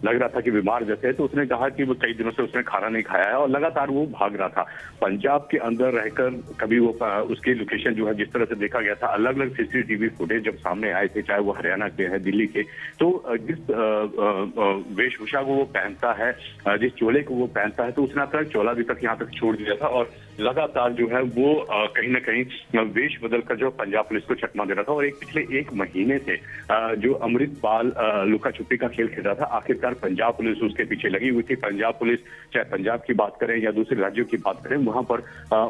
लग रहा था कि बीमार जैसे है, तो उसने कहा कि वो कई दिनों से उसने खाना नहीं खाया है और लगातार वो भाग रहा था पंजाब के अंदर रहकर। कभी वो उसकी लोकेशन जो है जिस तरह से देखा गया था, अलग अलग सीसीटीवी फुटेज जब सामने आए थे, चाहे वो हरियाणा के है, दिल्ली के, तो जिस वेशभूषा को वो पहनता है, जिस चोले को वो पहनता है, तो उसने अपना चोला भी तक यहाँ तक छोड़ दिया था और लगातार जो है वो कहीं ना कहीं वेश बदलकर जो पंजाब पुलिस को चकमा दे रहा था। और पिछले एक महीने से जो अमृतपाल लुका छुपी का खेल खेल रहा था, आखिरकार पंजाब पुलिस उसके पीछे लगी हुई थी। पंजाब पुलिस, चाहे पंजाब की बात करें या दूसरे राज्यों की बात करें, वहां पर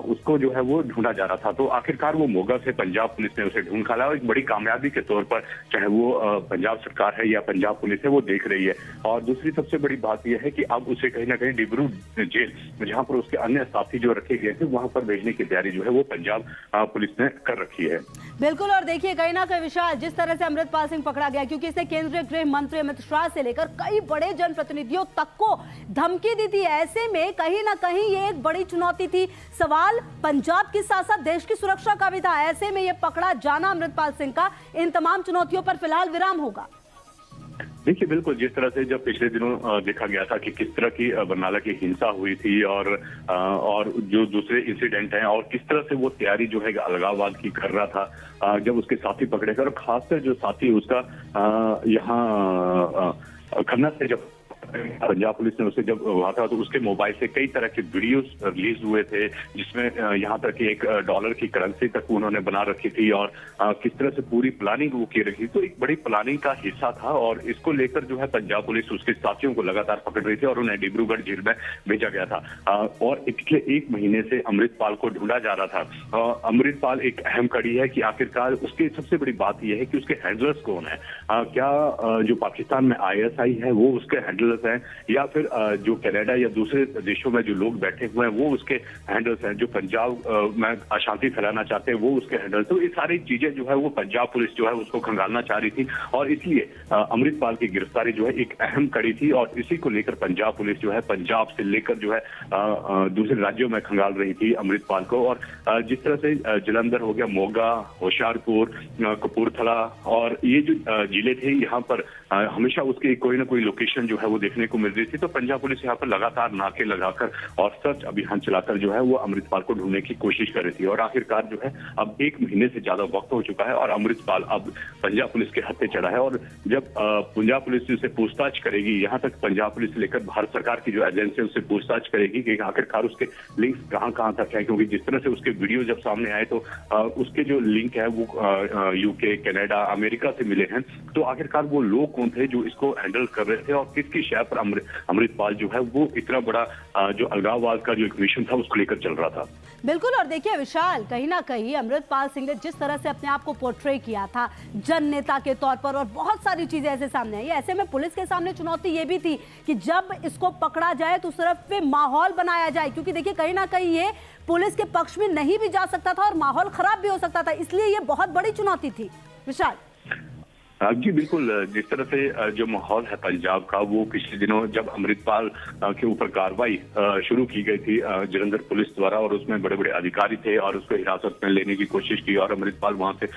उसको जो है वो ढूंढा जा रहा था। तो आखिरकार वो मोगा से पंजाब पुलिस ने उसे ढूंढ निकाला और एक बड़ी कामयाबी के तौर पर, चाहे वो पंजाब सरकार है या पंजाब पुलिस है, वो देख रही है। और दूसरी सबसे बड़ी बात यह है कि अब उसे कहीं ना कहीं डिब्रू जेल, जहां पर उसके अन्य साथी जो रखे गए थे, वहां पर भेजने की तैयारी जो है वो पंजाब पुलिस ने कर रखी है। बिल्कुल। और देखिए कहीं ना कहीं विशाल, जिस तरह से अमृतपाल सिंह पकड़ा गया, क्योंकि इसने केंद्रीय गृह मंत्री अमित शाह से लेकर कई बड़े जनप्रतिनिधियों तक को धमकी दी थी। ऐसे में कहीं ना कहीं ये एक बड़ी चुनौती थी। सवाल पंजाब के साथ साथ देश की सुरक्षा का भी था। ऐसे में ये पकड़ा जाना अमृतपाल सिंह का इन तमाम चुनौतियों पर फिलहाल विराम होगा। देखिए, बिल्कुल, जिस तरह से जब पिछले दिनों देखा गया था कि किस तरह की बरनाला की हिंसा हुई थी और जो दूसरे इंसिडेंट हैं, और किस तरह से वो तैयारी जो है अलगाववाद की कर रहा था, जब उसके साथी पकड़े गए, और खासकर जो साथी उसका यहाँ खन्ना से जब पंजाब पुलिस ने उसे जब वहां था, तो उसके मोबाइल से कई तरह के वीडियोस रिलीज हुए थे, जिसमें यहाँ तक कि एक डॉलर की करेंसी तक उन्होंने बना रखी थी और किस तरह से पूरी प्लानिंग वो की रखी। तो एक बड़ी प्लानिंग का हिस्सा था और इसको लेकर जो है पंजाब पुलिस उसके साथियों को लगातार पकड़ रही थी और उन्हें डिब्रूगढ़ जेल में भेजा गया था। और पिछले एक महीने से अमृतपाल को ढूंढा जा रहा था। अमृतपाल एक अहम कड़ी है कि आखिरकार उसकी सबसे बड़ी बात यह है कि उसके हैंडलर्स कौन है। क्या जो पाकिस्तान में ISI है वो उसके हैंडलर्स हैं, या फिर जो कनाडा या दूसरे देशों में जो लोग बैठे हुए हैं वो उसके हैंडल्स हैं, जो पंजाब में अशांति फैलाना चाहते हैं वो उसके हैंडल्स। तो ये सारी चीजें जो है वो पंजाब पुलिस जो है उसको खंगालना चाह रही थी और इसलिए अमृतपाल की गिरफ्तारी जो है एक अहम कड़ी थी और इसी को लेकर पंजाब पुलिस जो है पंजाब से लेकर जो है दूसरे राज्यों में खंगाल रही थी अमृतपाल को। और जिस तरह से जलंधर हो गया, मोगा, होशियारपुर, कपूरथला और ये जो जिले थे, यहाँ पर हमेशा उसकी कोई ना कोई लोकेशन जो है वो देखने को मिल रही थी। तो पंजाब पुलिस यहाँ पर लगातार नाके लगाकर और सर्च अभियान चलाकर जो है वो अमृतपाल को ढूंढने की कोशिश कर रही थी। और आखिरकार जो है अब एक महीने से ज्यादा वक्त हो चुका है और अमृतपाल अब पंजाब पुलिस के हत्थे चढ़ा है। और जब पंजाब पुलिस उससे पूछताछ करेगी, यहाँ तक पंजाब पुलिस से लेकर भारत सरकार की जो एजेंसी है उससे पूछताछ करेगी कि आखिरकार उसके लिंक्स कहाँ तक है, क्योंकि जिस तरह से उसके वीडियो जब सामने आए तो उसके जो लिंक है वो UK, कनाडा, अमेरिका से मिले हैं। तो आखिरकार वो लोग कौन थे जो इसको हैंडल कर रहे थे और किसकी शय पर अमृतपाल जो है वो इतना बड़ा जो अलगाववाद का जो एक मिशन था उसको लेकर चल रहा था। बिल्कुल। और देखिए विशाल, कहीं ना कहीं अमृतपाल सिंह ने जिस तरह से अपने आप को पोर्ट्रे किया था जन नेता के तौर पर और बहुत सारी चीजें ऐसे सामने आई, ऐसे में पुलिस के सामने चुनौती ये भी थी कि जब इसको पकड़ा जाए तो उस तरफ पे माहौल बनाया जाए, क्योंकि देखिए कहीं ना कहीं ये पुलिस के पक्ष में नहीं भी जा सकता था और माहौल खराब भी हो सकता था, इसलिए ये बहुत बड़ी चुनौती थी। विशाल जी बिल्कुल, जिस तरह से जो माहौल है पंजाब का, वो पिछले दिनों जब अमृतपाल के ऊपर कार्रवाई शुरू की गई थी जलंधर पुलिस द्वारा और उसमें बड़े बड़े अधिकारी थे और उसको हिरासत में लेने की कोशिश की और अमृतपाल वहां से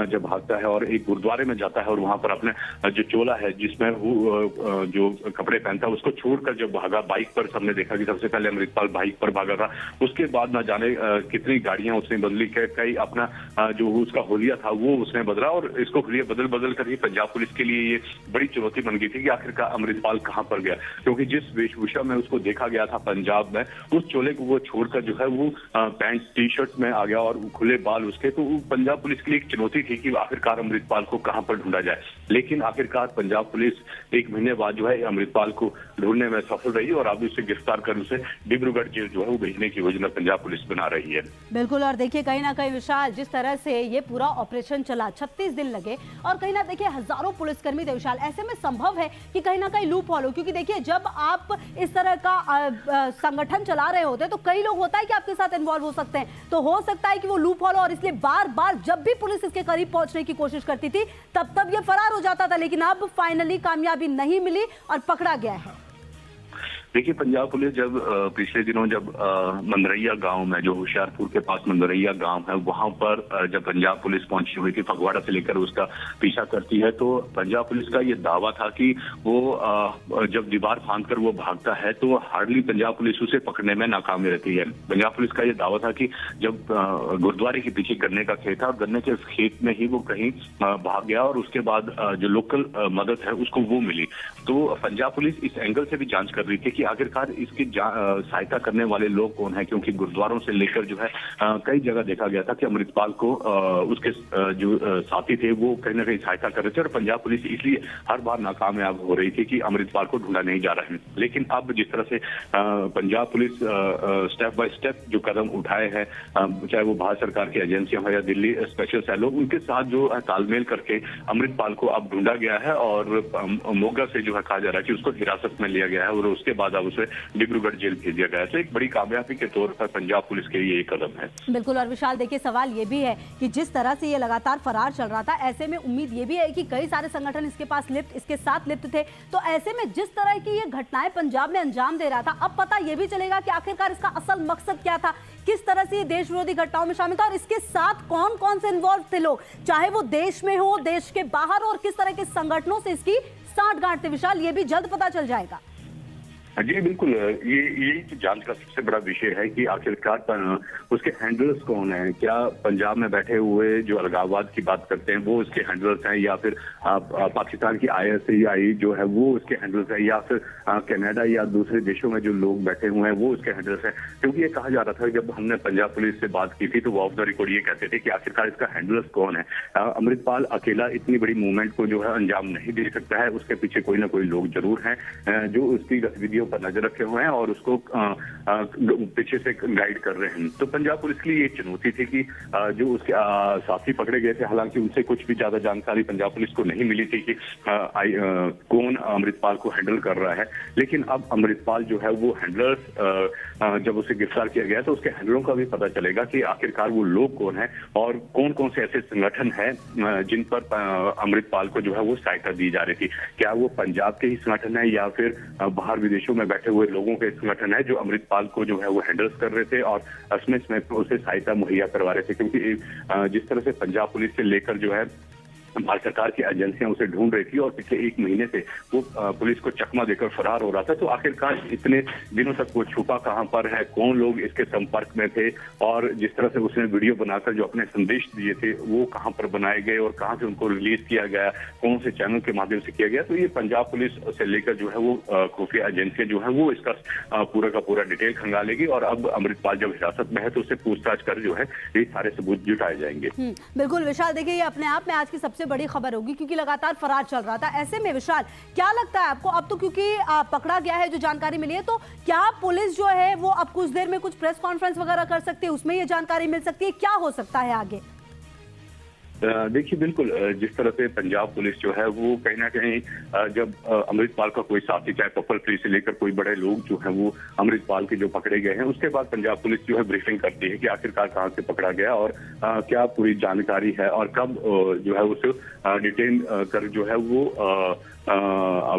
जब भागता है और एक गुरुद्वारे में जाता है और वहां पर अपने जो चोला है जिसमें वो जो कपड़े पहनता है उसको छोड़कर जब भागा बाइक पर, सबने देखा कि सबसे पहले अमृतपाल बाइक पर भागा था। उसके बाद न जाने कितनी गाड़ियां उसने बदली, कई अपना जो उसका होलिया था वो उसने बदला और इसको होलिया बदल कर ही पंजाब पुलिस के लिए ये बड़ी चुनौती बन गई थी कि आखिरकार अमृतपाल कहां पर गया, क्योंकि जिस वेशभूषा में उसको देखा गया था पंजाब में, उस चोले को वो छोड़कर जो है वो पैंट टी-शर्ट में आ गया और खुले बाल उसके। तो पंजाब पुलिस के लिए एक चुनौती थी कि आखिरकार अमृतपाल को कहां पर ढूंढा जाए। लेकिन आखिरकार पंजाब पुलिस एक महीने बाद जो है अमृतपाल को ढूंढने में सफल रही और अब उसे गिरफ्तार कर उसे डिब्रूगढ़ जेल जो है वो भेजने की योजना पंजाब पुलिस बना रही है। बिल्कुल। और देखिए कहीं ना कहीं विशाल, जिस तरह से ये पूरा ऑपरेशन चला, 36 दिन लगे और कहीं ना देखिए हजारों पुलिसकर्मी थे विशाल, ऐसे में संभव है कि कहीं ना कहीं लूप होल हो, क्योंकि देखिए जब आप इस तरह का संगठन चला रहे होते हैं तो कई लोग होता है कि आपके साथ इन्वॉल्व हो सकते हैं, तो हो सकता है कि वो लूप होल, और इसलिए बार बार जब भी पुलिस इसके करीब पहुंचने की कोशिश करती थी तब ये फरार हो जाता था, लेकिन अब फाइनली कामयाबी नहीं मिली और पकड़ा गया है। देखिए, पंजाब पुलिस जब पिछले दिनों जब मंदरैया गांव में, जो होशियारपुर के पास मंदरैया गांव है, वहां पर जब पंजाब पुलिस पहुंची हुई थी, फगवाड़ा से लेकर उसका पीछा करती है, तो पंजाब पुलिस का ये दावा था कि वो जब दीवार फांदकर वो भागता है तो हार्डली पंजाब पुलिस उसे पकड़ने में नाकाम रहती है। पंजाब पुलिस का ये दावा था कि जब गुरुद्वारे के पीछे गन्ने का खेत था और गन्ने के खेत में ही वो कहीं भाग गया और उसके बाद जो लोकल मदद है उसको वो मिली। तो पंजाब पुलिस इस एंगल से भी जांच कर रही थी कि कि आखिरकार इसकी सहायता करने वाले लोग कौन है, क्योंकि गुरुद्वारों से लेकर जो है कई जगह देखा गया था कि अमृतपाल को उसके जो साथी थे वो कहीं ना कहीं सहायता कर रहे थे और पंजाब पुलिस इसलिए हर बार नाकामयाब हो रही थी कि अमृतपाल को ढूंढा नहीं जा रहा है। लेकिन अब जिस तरह से Punjab police step by step जो कदम उठाए हैं, चाहे वो भारत सरकार की एजेंसियां हो या दिल्ली स्पेशल सेल हो, उनके साथ जो तालमेल करके अमृतपाल को अब ढूंढा गया है और मोगा से जो है कहा जा रहा है कि उसको हिरासत में लिया गया है और उसके बाद अब उसे डिब्रूगढ़ जेल भेज दिया गया है। तो एक बड़ी कामयाबी के तौर पर पंजाब पुलिस के लिए ये कदम है। बिल्कुल। और विशाल देखिए, सवाल ये भी है कि जिस तरह से ये लगातार फरार चल रहा था, ऐसे में उम्मीद ये भी है कि कई सारे संगठन इसके साथ लिप्त थे। तो ऐसे में जिस तरह की ये घटनाएं पंजाब में अंजाम दे रहा था, अब पता ये भी चलेगा कि आखिरकार इसका असल मकसद क्या था, किस तरह से ये देश विरोधी घटनाओं में शामिल था और इसके साथ कौन कौन से इन्वॉल्व थे लोग, चाहे वो देश में हो, देश के बाहर हो, और किस तरह के संगठनों से इसकी साठगांठ थी। विशाल, ये भी जल्द पता चल जाएगा। जी बिल्कुल, यही जांच का सबसे बड़ा विषय है कि आखिरकार उसके हैंडलर्स कौन हैं। क्या पंजाब में बैठे हुए जो अलगाववाद की बात करते हैं वो उसके हैंडलर्स हैं, या फिर पाकिस्तान की ISI जो है वो उसके हैंडलर्स हैं, या फिर कनाडा या दूसरे देशों में जो लोग बैठे हुए हैं वो उसके हैंडलर्स हैं। क्योंकि ये कहा जा रहा था, जब हमने पंजाब पुलिस से बात की थी तो वो ऑफ द रिकॉर्ड ये कहते थे कि आखिरकार इसका हैंडलर्स कौन है। अमृतपाल अकेला इतनी बड़ी मूवमेंट को जो है अंजाम नहीं दे सकता है, उसके पीछे कोई ना कोई लोग जरूर हैं जो उसकी गतिविधियों पर नजर रखे हुए हैं और उसको पीछे से गाइड कर रहे हैं। तो पंजाब पुलिस के लिए ये चुनौती थी कि जो उसके साथी पकड़े गए थे, हालांकि उनसे कुछ भी ज्यादा जानकारी पंजाब पुलिस को नहीं मिली थी कि कौन अमृतपाल को हैंडल कर रहा है। लेकिन अब अमृतपाल जो है वो हैंडलर्स जब उसे गिरफ्तार किया गया तो उसके हैंडलरों का भी पता चलेगा कि आखिरकार वो लोग कौन है और कौन कौन से ऐसे संगठन है जिन पर अमृतपाल को जो है वो सहायता दी जा रही थी। क्या वो पंजाब के ही संगठन है या फिर बाहर विदेशों में बैठे हुए लोगों के संगठन है जो अमृतपाल को जो है वो हैंडल्स कर रहे थे और समय समय पर उसे सहायता मुहैया करवा रहे थे। क्योंकि जिस तरह से पंजाब पुलिस से लेकर जो है भारत सरकार की एजेंसियां उसे ढूंढ रही थी और पिछले 1 महीने से वो पुलिस को चकमा देकर फरार हो रहा था, तो आखिरकार इतने दिनों तक वो छुपा कहां पर है, कौन लोग इसके संपर्क में थे और जिस तरह से उसने वीडियो बनाकर जो अपने संदेश दिए थे वो कहां पर बनाए गए और कहां से उनको रिलीज किया गया, कौन से चैनल के माध्यम से किया गया। तो ये पंजाब पुलिस से लेकर जो है वो खुफिया एजेंसियां जो है वो इसका पूरा का पूरा डिटेल खंगालेगी और अब अमृतपाल जब हिरासत में है तो उसे पूछताछ कर जो है ये सारे सबूत जुटाए जाएंगे। बिल्कुल विशाल, देखिए ये अपने आप में आज की सबसे बड़ी खबर होगी क्योंकि लगातार फरार चल रहा था। ऐसे में विशाल क्या लगता है आपको, अब तो क्योंकि पकड़ा गया है, जो जानकारी मिली है, तो क्या पुलिस जो है वो अब कुछ देर में कुछ प्रेस कॉन्फ्रेंस वगैरह कर सकती है, उसमें ये जानकारी मिल सकती है, क्या हो सकता है आगे? देखिए बिल्कुल, जिस तरह से पंजाब पुलिस जो है वो कहीं ना कहीं जब अमृतपाल का कोई साथी, चाहे पप्पल प्री से लेकर कोई बड़े लोग जो हैं वो अमृतपाल के जो पकड़े गए हैं, उसके बाद पंजाब पुलिस जो है ब्रीफिंग करती है कि आखिरकार कहां से पकड़ा गया और क्या पूरी जानकारी है और कब जो है उसे डिटेन कर जो है वो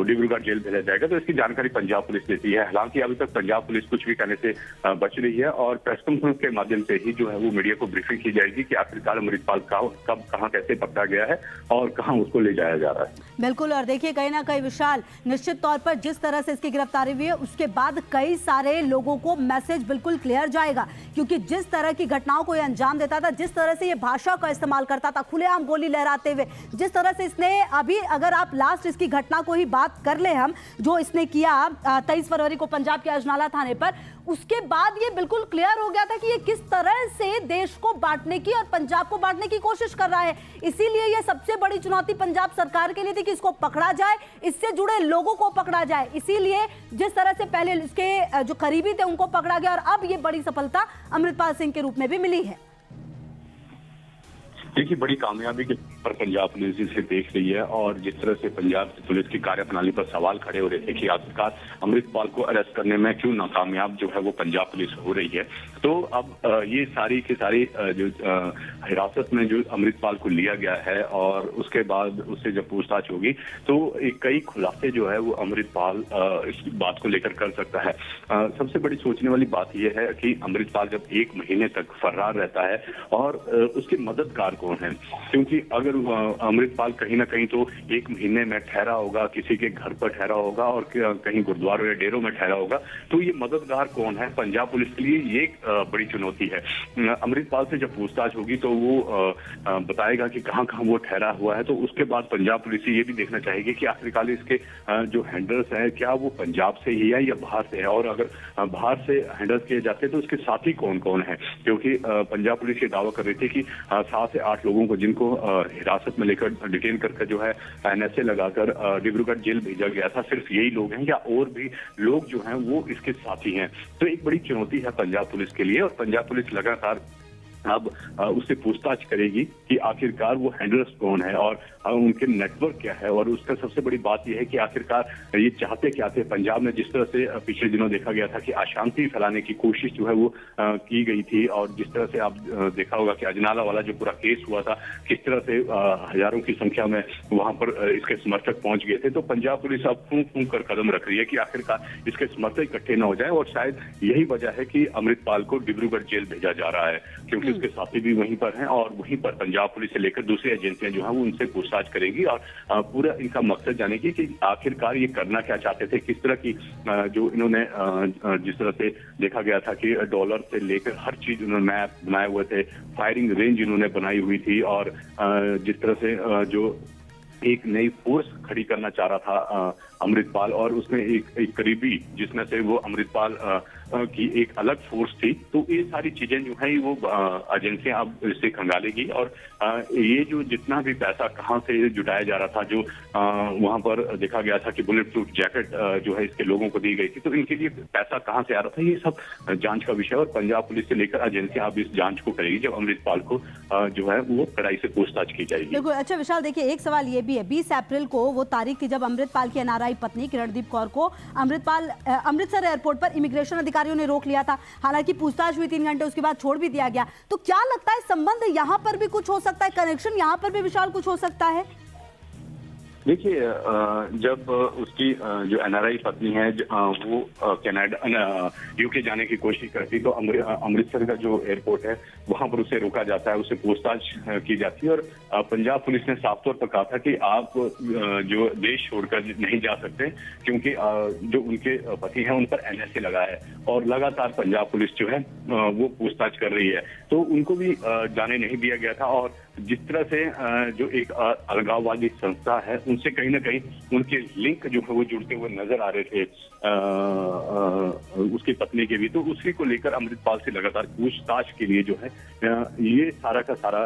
डिब्रूगढ़ जेल भेजा जाएगा। तो इसकी जानकारी पंजाब पुलिस देती है। हालांकि अभी तक पंजाब पुलिस कुछ भी कहने से बच रही है और प्रेस कॉन्फ्रेंस के माध्यम से ही जो है वो मीडिया को ब्रीफिंग की जाएगी कि आखिरकार अमृतपाल कब कहां कैसे पकड़ा गया है और कहां उसको ले जाया जा रहा है। बिल्कुल, और देखिए कहीं ना कहीं विशाल, निश्चित तौर पर जिस तरह से इसकी गिरफ्तारी हुई है उसके बाद कई सारे लोगों को मैसेज बिल्कुल क्लियर जाएगा, क्योंकि जिस तरह की घटनाओं को ये अंजाम देता था, जिस तरह से ये भाषा का इस्तेमाल करता था, खुलेआम गोली लहराते हुए, जिस तरह से इसने अभी अगर आप लास्ट इसकी घटना को ही बात कर ले हम, जो इसने किया 23 फरवरी को पंजाब के अजनाला थाने पर, उसके बाद ये बिल्कुल क्लियर हो गया था कि ये किस तरह से देश को बांटने की और पंजाब को बांटने की कोशिश कर रहा है। इसीलिए ये सबसे बड़ी चुनौती पंजाब सरकार के लिए थी कि इसको पकड़ा जाए, इससे जुड़े लोगों को पकड़ा जाए। इसीलिए जिस तरह से पहले इसके जो करीबी थे उनको पकड़ा गया और अब ये बड़ी सफलता अमृतपाल सिंह के रूप में भी मिली है। देखिए बड़ी कामयाबी के पर पंजाब पुलिस इसे देख रही है और जिस तरह से पंजाब पुलिस की कार्यप्रणाली पर सवाल खड़े हो रहे थे कि आखिरकार अमृतपाल को अरेस्ट करने में क्यों नाकामयाब जो है वो पंजाब पुलिस हो रही है, तो अब ये सारी की सारी जो हिरासत में जो अमृतपाल को लिया गया है और उसके बाद उससे जब पूछताछ होगी तो कई खुलासे जो है वो अमृतपाल इस बात को लेकर कर सकता है। सबसे बड़ी सोचने वाली बात यह है कि अमृतपाल जब 1 महीने तक फरार रहता है और उसके मददगार कौन है, क्योंकि अगर अमृतपाल कहीं ना कहीं तो 1 महीने में ठहरा होगा, किसी के घर पर ठहरा होगा और कहीं गुरुद्वारों या डेरों में ठहरा होगा, तो ये मददगार कौन है पंजाब पुलिस के लिए, ये एक बड़ी चुनौती है। अमृतपाल से जब पूछताछ होगी तो वो बताएगा कि कहाँ कहाँ वो ठहरा हुआ है, तो उसके बाद पंजाब पुलिस ये भी देखना चाहेगी कि आखिरकार इसके जो हैंडल्स हैं क्या वो पंजाब से ही है या बाहर से है, और अगर बाहर से हैंडल्स किए जाते हैं तो उसके साथी कौन कौन है, क्योंकि पंजाब पुलिस ये दावा कर रही थी कि 7 से 8 लोगों को जिनको हिरासत में लेकर डिटेन करके जो है एनएसए लगाकर डिब्रूगढ़ जेल भेजा गया था, सिर्फ यही लोग हैं या और भी लोग जो हैं वो इसके साथी हैं। तो एक बड़ी चुनौती है पंजाब पुलिस के लिए, और पंजाब पुलिस लगातार अब उससे पूछताछ करेगी कि आखिरकार वो हैंडलर्स कौन है और उनके नेटवर्क क्या है, और उसका सबसे बड़ी बात यह है कि आखिरकार ये चाहते क्या थे। पंजाब में जिस तरह से पिछले दिनों देखा गया था कि अशांति फैलाने की कोशिश जो है वो की गई थी, और जिस तरह से आप देखा होगा कि अजनाला वाला जो पूरा केस हुआ था, किस तरह से हजारों की संख्या में वहां पर इसके समर्थक पहुंच गए थे, तो पंजाब पुलिस अब फूंक फूंक कर कदम रख रही है कि आखिरकार इसके समर्थक इकट्ठे न हो जाए, और शायद यही वजह है कि अमृतपाल को डिब्रूगढ़ जेल भेजा जा रहा है, क्योंकि उसके साथी भी वहीं पर हैं और वहीं पर पंजाब पुलिस से लेकर दूसरी एजेंसियां जो हैं वो उनसे पूछताछ करेंगी, और पूरा इनका मकसद जानेगी कि आखिरकार ये करना क्या चाहते थे, किस तरह की जो इन्होंने जिस तरह से देखा गया था कि डॉलर से लेकर हर चीज उन्होंने मैप बनाए हुए थे, फायरिंग रेंज इन्होंने बनाई हुई थी, और जिस तरह से जो एक नई फोर्स खड़ी करना चाह रहा था अमृतपाल, और उसमें एक करीबी जिसमें से वो अमृतपाल की एक अलग फोर्स थी, तो ये सारी चीजें जो है वो एजेंसियां अब इससे खंगालेगी, और ये जो जितना भी पैसा कहाँ से जुटाया जा रहा था, जो वहां पर देखा गया था कि बुलेट प्रूफ जैकेट जो है इसके लोगों को दी गई थी, तो इनके लिए पैसा कहाँ से आ रहा था, ये सब जांच का विषय, और पंजाब पुलिस से लेकर एजेंसियां अब इस जांच को करेगी जब अमृतपाल को जो है वो कड़ाई से पूछताछ की जाएगी। बिल्कुल। अच्छा विशाल, देखिए एक सवाल ये भी है, 20 अप्रैल को वो तारीख थी जब अमृतपाल की एनआरआई पत्नी किरणदीप कौर को अमृतसर एयरपोर्ट पर इमिग्रेशन अधिकारियों ने रोक लिया था। हालांकि पूछताछ हुई 3 घंटे, उसके बाद छोड़ भी दिया गया। तो क्या लगता है संबंध यहाँ पर भी कुछ हो सकता है, कनेक्शन यहाँ पर भी विशाल कुछ हो सकता है? देखिए, जब उसकी जो एनआरआई पत्नी है वो कनाडा यूके जाने की कोशिश करती, तो अमृतसर का जो एयरपोर्ट है वहां पर उसे रोका जाता है, उसे पूछताछ की जाती है, और पंजाब पुलिस ने साफ तौर पर कहा था कि आप जो देश छोड़कर नहीं जा सकते, क्योंकि जो उनके पति हैं उन पर एनएसए लगा है, और लगातार पंजाब पुलिस जो है वो पूछताछ कर रही है, तो उनको भी जाने नहीं दिया गया था। और जिस तरह से जो एक अलगाववादी संस्था है उनसे कहीं ना कहीं उनके लिंक जो है वो जुड़ते हुए नजर आ रहे थे उसकी पत्नी के भी, तो उसी को लेकर अमृतपाल से लगातार पूछताछ के लिए जो है ये सारा का सारा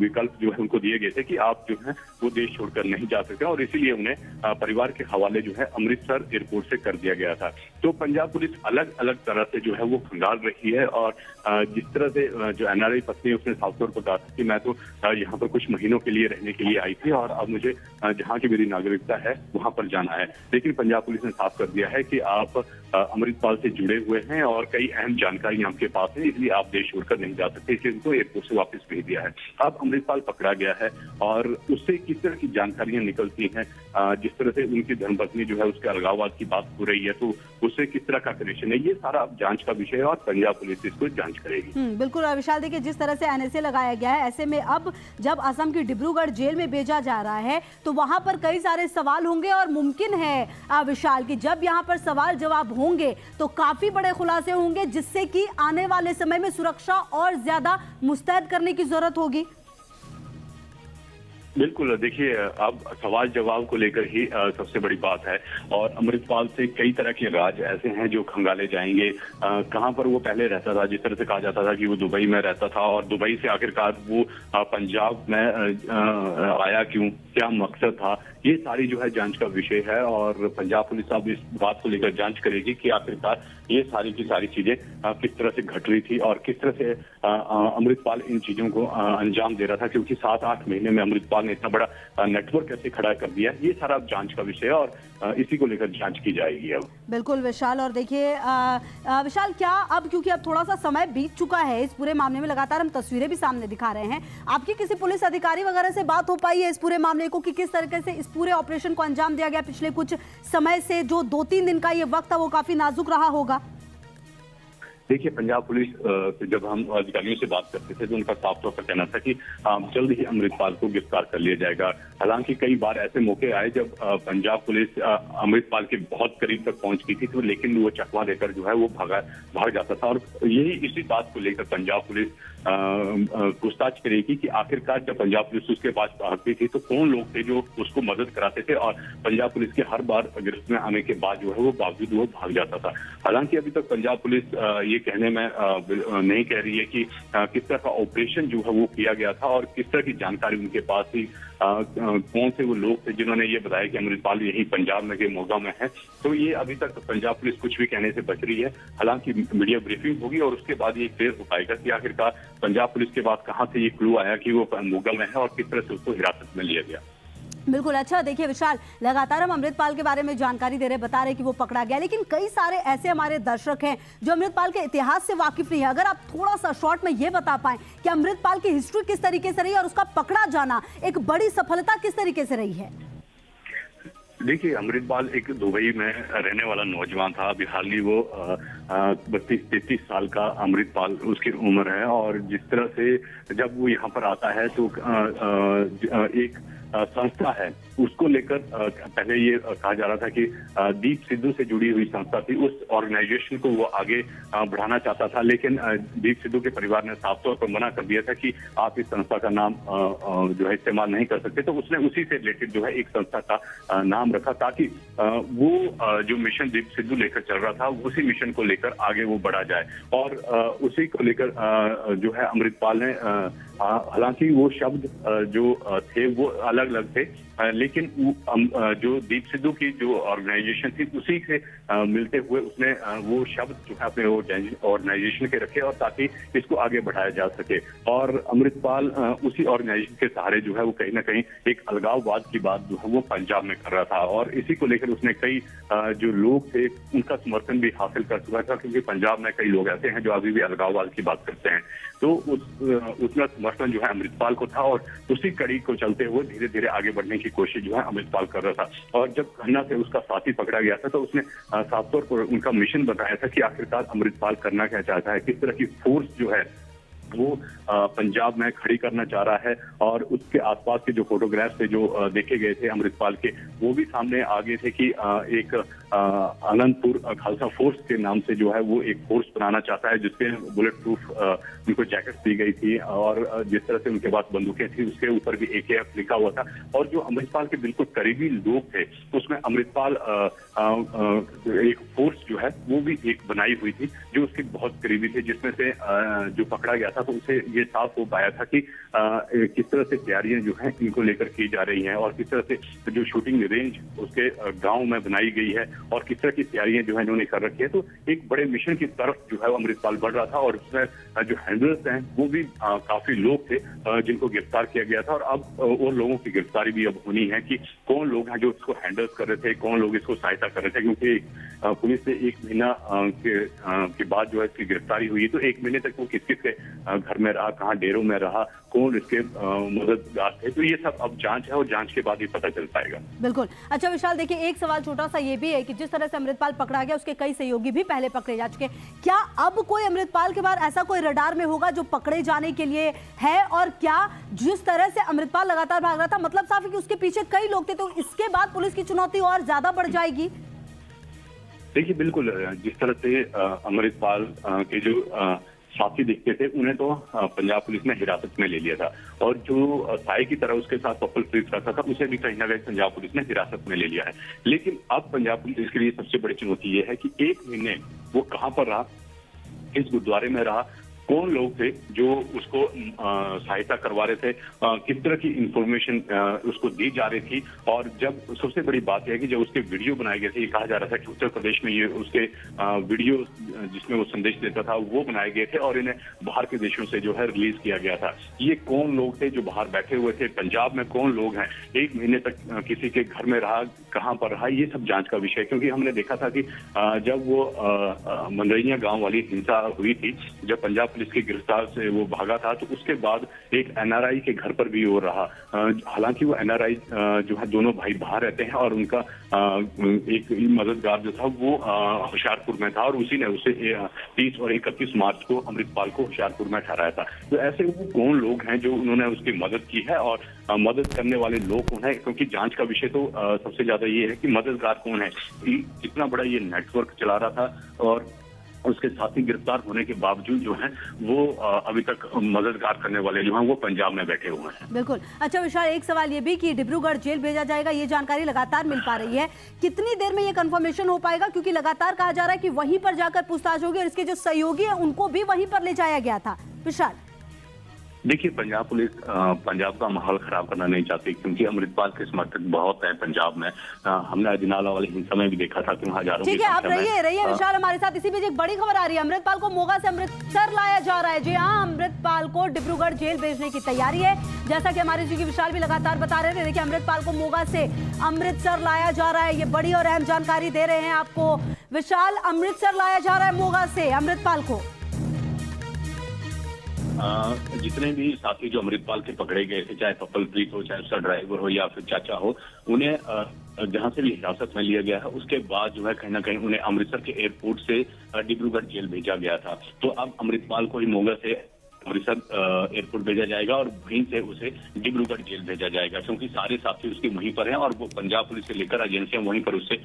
विकल्प जो है उनको दिए गए थे कि आप जो है वो देश छोड़कर नहीं जा सकते, और इसीलिए उन्हें परिवार के हवाले जो है अमृतसर एयरपोर्ट से कर दिया गया था। तो पंजाब पुलिस अलग अलग तरह से जो है वो खंगाल रही है, और जिस तरह से जो एनआरआई पत्नी उसने साफ तौर पर कहा था कि मैं तो यहाँ पर कुछ महीनों के लिए रहने के लिए आई थी, और अब मुझे जहाँ की मेरी नागरिकता है वहां पर जाना है, लेकिन पंजाब पुलिस ने साफ कर दिया है कि आप अमृतपाल से जुड़े हुए हैं और कई अहम जानकारी आपके पास है, इसलिए आप देश छोड़कर नहीं जा सकते, इसलिए उनको एयरपोर्ट से वापस भेज दिया है। अब अमृतपाल पकड़ा गया है, और उससे किस तरह की जानकारियां निकलती हैं, जिस तरह से उनकी धर्मपत्नी जो है उसके अलगाववाद की बात हो रही है, तो उससे किस तरह का कनेक्शन है, ये सारा अब जांच का विषय है, और पंजाब पुलिस इसको जांच करेगी। बिल्कुल विशाल, देखिए जिस तरह से एनएसए लगाया गया है, ऐसे में अब जब असम की डिब्रूगढ़ जेल में भेजा जा रहा है तो वहां पर कई सारे सवाल होंगे, और मुमकिन है विशाल कि जब यहां पर सवाल जवाब होंगे तो काफी बड़े खुलासे होंगे, जिससे कि आने वाले समय में सुरक्षा और ज्यादा मुस्तैद करने की जरूरत होगी। बिल्कुल, देखिए अब सवाल जवाब को लेकर ही सबसे बड़ी बात है, और अमृतपाल से कई तरह के राज ऐसे हैं जो खंगाले जाएंगे। कहाँ पर वो पहले रहता था, जिस तरह से कहा जाता था कि वो दुबई में रहता था, और दुबई से आखिरकार वो पंजाब में आया क्यों, क्या मकसद था, ये सारी जो है जांच का विषय है, और पंजाब पुलिस अब इस बात को लेकर जांच करेगी कि आखिरकार ये सारी की सारी चीजें किस तरह से घट रही थी, और किस तरह से अमृतपाल इन चीजों को अंजाम दे रहा था, क्योंकि 7-8 महीने में अमृतपाल ने इतना बड़ा नेटवर्क कैसे खड़ा कर दिया, ये सारा अब जांच का विषय है, और इसी को लेकर जांच की जाएगी अब। बिल्कुल विशाल, और देखिए विशाल, क्या अब क्योंकि अब थोड़ा सा समय बीत चुका है इस पूरे मामले में, लगातार हम तस्वीरें भी सामने दिखा रहे हैं, आपकी किसी पुलिस अधिकारी वगैरह से बात हो पाई है इस पूरे मामले को कि किस तरीके से इस पूरे ऑपरेशन को अंजाम दिया गया? पिछले कुछ समय से जो 2-3 दिन का ये वक्त था वो काफी नाजुक रहा होगा। देखिए, पंजाब पुलिस से जब हम अधिकारियों से बात करते थे तो उनका साफ तौर पर कहना था कि जल्द ही अमृतपाल को गिरफ्तार कर लिया जाएगा। हालांकि कई बार ऐसे मौके आए जब पंजाब पुलिस अमृतपाल के बहुत करीब तक पहुंच गई थी, तो लेकिन वो चकवा देकर जो है वो भाग जाता था। और यही इसी बात को लेकर पंजाब पुलिस पूछताछ करेगी कि आखिरकार जब पंजाब पुलिस उसके पास भागती थी तो कौन लोग थे जो उसको मदद कराते थे, और पंजाब पुलिस के हर बार गिरफ्त में आने के बाद जो है वो बावजूद वो भाग जाता था। हालांकि अभी तक पंजाब पुलिस ये कहने में नहीं कह रही है कि किस तरह का ऑपरेशन जो है वो किया गया था और किस तरह की जानकारी उनके पास थी, कौन से वो लोग थे जिन्होंने ये बताया कि अमृतपाल यही पंजाब में के मोगा में है। तो ये अभी तक पंजाब पुलिस कुछ भी कहने से बच रही है। हालांकि मीडिया ब्रीफिंग होगी और उसके बाद ये क्लियर हो पाएगा कि आखिरकार पंजाब पुलिस के बाद कहां से ये क्लू आया कि वो मोगा में है और किस तरह से उसको हिरासत में लिया गया। बिल्कुल। अच्छा, देखिए विशाल, लगातार हम अमृतपाल के बारे में जानकारी दे रहे, बता रहे कि वो पकड़ा गया, लेकिन कई सारे ऐसे हमारे दर्शक हैं जो अमृतपाल के इतिहास से वाकिफ नहीं है। अगर आप थोड़ा सा शॉर्ट में ये बता पाएं कि अमृतपाल की हिस्ट्री किस तरीके से रही और उसका पकड़ा जाना एक बड़ी सफलता किस तरीके से रही है। देखिए, अमृतपाल एक दुबई में रहने वाला नौजवान था। अभी हाल ही वो 32-33 साल का अमृतपाल उसकी उम्र है, और जिस तरह से जब वो यहाँ पर आता है तो एक संस्था है उसको लेकर पहले ये कहा जा रहा था कि दीप सिद्धू से जुड़ी हुई संस्था थी, उस ऑर्गेनाइजेशन को वो आगे बढ़ाना चाहता था। लेकिन दीप सिद्धू के परिवार ने साफ तौर पर मना कर दिया था कि आप इस संस्था का नाम जो है इस्तेमाल नहीं कर सकते। तो उसने उसी से रिलेटेड जो है एक संस्था का नाम रखा, ताकि वो जो मिशन दीप सिद्धू लेकर चल रहा था उसी मिशन को लेकर आगे वो बढ़ा जाए। और उसी को लेकर जो है अमृतपाल ने, हालांकि वो शब्द जो थे वो अलग अलग थे, लेकिन जो दीप सिद्धू की जो ऑर्गेनाइजेशन थी उसी से मिलते हुए उसने वो शब्द जो है अपने ऑर्गेनाइजेशन के रखे, और ताकि इसको आगे बढ़ाया जा सके। और अमृतपाल उसी ऑर्गेनाइजेशन के सहारे जो है वो कहीं ना कहीं एक अलगाववाद की बात जो है वो पंजाब में कर रहा था, और इसी को लेकर उसने कई जो लोग थे उनका समर्थन भी हासिल कर चुका था, क्योंकि पंजाब में कई लोग ऐसे हैं जो अभी भी अलगाववाद की बात करते हैं। तो उसका समर्थन जो है अमृतपाल को था, और उसी कड़ी को चलते हुए धीरे धीरे आगे बढ़ने की कोशिश जो है अमृतपाल कर रहा था। और जब खन्ना से उसका साथी पकड़ा गया था तो उसने साफ तौर पर उनका मिशन बताया था कि आखिरकार अमृतपाल करना क्या चाहता है, किस तरह की फोर्स जो है वो पंजाब में खड़ी करना चाह रहा है। और उसके आसपास के जो फोटोग्राफ्स थे जो देखे गए थे अमृतपाल के, वो भी सामने आ गए थे कि एक आनंदपुर खालसा फोर्स के नाम से जो है वो एक फोर्स बनाना चाहता है, जिसके बुलेट प्रूफ उनको जैकेट दी गई थी, और जिस तरह से उनके पास बंदूकें थी उसके ऊपर भी AKF लिखा हुआ था। और जो अमृतपाल के बिल्कुल करीबी लोग थे उसमें अमृतपाल एक फोर्स जो है वो भी एक बनाई हुई थी जो उसके बहुत करीबी थे, जिसमें से जो पकड़ा गया था तो उसे ये साफ हो पाया था कि किस तरह से तैयारियां जो हैं इनको लेकर की जा रही हैं, और किस तरह से जो शूटिंग रेंज उसके गांव में बनाई गई है और किस तरह की तैयारियां जो है इन्होंने कर रखी है। तो एक बड़े मिशन की तरफ जो है वो अमृतपाल बढ़ रहा था, और उसमें जो हैंडलर्स हैं वो भी काफी लोग थे जिनको गिरफ्तार किया गया था। और अब और लोगों की गिरफ्तारी भी अब होनी है कि कौन लोग हैं जो इसको हैंडल्स कर रहे थे, कौन लोग इसको सहायता कर रहे थे, क्योंकि पुलिस से 1 महीना के बाद जो है इसकी गिरफ्तारी हुई। तो 1 महीने तक वो किस किस के घर में रहा, कहाँ डेरों में रहा, कौन इसके मददगार थे, तो ये सब अब जांच है और जांच के बाद ही पता चल पाएगा। बिल्कुल। अच्छा विशाल, देखिए एक सवाल छोटा सा ये भी है कि जिस तरह से अमृतपाल पकड़ा गया उसके कई सहयोगी भी पहले पकड़े जा चुके, क्या अब कोई अमृतपाल के बाद ऐसा कोई रडार में होगा जो पकड़े जाने के लिए है? और क्या जिस तरह से अमृतपाल लगातार भाग रहा था, मतलब साफ है कि उसके पीछे कई लोग थे, तो इसके बाद पुलिस की चुनौती और ज्यादा बढ़ जाएगी? देखिए, बिल्कुल, जिस तरह से अमृतपाल के जो साथी दिखते थे उन्हें तो पंजाब पुलिस ने हिरासत में ले लिया था, और जो साई की तरह उसके साथ पप्पल प्रीत करता था उसे भी कहीं ना कहीं पंजाब पुलिस ने हिरासत में ले लिया है। लेकिन अब पंजाब पुलिस के लिए सबसे बड़ी चुनौती ये है कि 1 महीने वो कहां पर रहा, किस गुरुद्वारे में रहा, कौन लोग थे जो उसको सहायता करवा रहे थे, किस तरह की इंफॉर्मेशन उसको दी जा रही थी। और जब सबसे बड़ी बात यह है कि जब उसके वीडियो बनाए गए थे, ये कहा जा रहा था कि उत्तर प्रदेश में ये उसके वीडियो जिसमें वो संदेश देता था वो बनाए गए थे और इन्हें बाहर के देशों से जो है रिलीज किया गया था। ये कौन लोग थे जो बाहर बैठे हुए थे, पंजाब में कौन लोग हैं, 1 महीने तक किसी के घर में रहा, कहाँ पर रहा, ये सब जांच का विषय। क्योंकि हमने देखा था कि जब वो मंदरैया गाँव वाली हिंसा हुई थी, जब पंजाब पुलिस की गिरफ्तार से वो भागा था, तो उसके बाद एक एनआरआई के घर पर भी वो रहा। हालांकि वो एनआरआई जो है दोनों भाई बाहर रहते हैं और उनका एक मददगार जो था वो होशियारपुर में था और उसी ने उसे 30 और 31 मार्च को अमृतपाल को होशियारपुर में ठहराया था। तो ऐसे वो कौन लोग हैं जो उन्होंने उसकी मदद की है और मदद करने वाले लोग कौन है, क्योंकि जांच का विषय तो सबसे ज्यादा ये है कि मददगार कौन है। इतना बड़ा ये नेटवर्क चला रहा था और उसके साथी गिरफ्तार होने के बावजूद जो है वो अभी तक मददगार करने वाले जो हैं वो पंजाब में बैठे हुए हैं। बिल्कुल। अच्छा विशाल, एक सवाल ये भी कि डिब्रूगढ़ जेल भेजा जाएगा, ये जानकारी लगातार मिल पा रही है, कितनी देर में ये कंफर्मेशन हो पाएगा? क्योंकि लगातार कहा जा रहा है कि वहीं पर जाकर पूछताछ होगी और इसके जो सहयोगी हैं उनको भी वहीं पर ले जाया गया था। विशाल, देखिए, पंजाब पुलिस पंजाब का माहौल खराब करना नहीं चाहती, क्योंकि अमृतपाल के समर्थक बहुत है पंजाब में। हमने अजनाला वाले हिंसा में भी देखा था कि वहाँ हजारों। ठीक है, आप रहिए विशाल हमारे साथ। इसी बीच एक बड़ी खबर आ रही है, अमृतपाल को मोगा से अमृतसर लाया जा रहा है। जी हाँ, अमृतपाल को डिब्रूगढ़ जेल भेजने की तैयारी है, जैसा कि हमारे सहयोगी विशाल भी लगातार बता रहे थे। देखिए, अमृतपाल को मोगा से अमृतसर लाया जा रहा है, ये बड़ी और अहम जानकारी दे रहे हैं आपको विशाल। अमृतसर लाया जा रहा है मोगा से अमृतपाल को। जितने भी साथी जो अमृतपाल के पकड़े गए थे, चाहे पप्पलप्रीत हो, चाहे उसका ड्राइवर हो या फिर चाचा हो, उन्हें जहां से भी हिरासत में लिया गया है उसके बाद जो है कहीं ना कहीं उन्हें अमृतसर के एयरपोर्ट से डिब्रूगढ़ जेल भेजा गया था। तो अब अमृतपाल को ही मोगा से अमृतसर एयरपोर्ट भेजा जाएगा और वहीं से उसे डिब्रूगढ़ जेल भेजा जाएगा, क्योंकि सारे साथी उसके वहीं पर हैं और वो पंजाब पुलिस से लेकर एजेंसियां वहीं पर उससे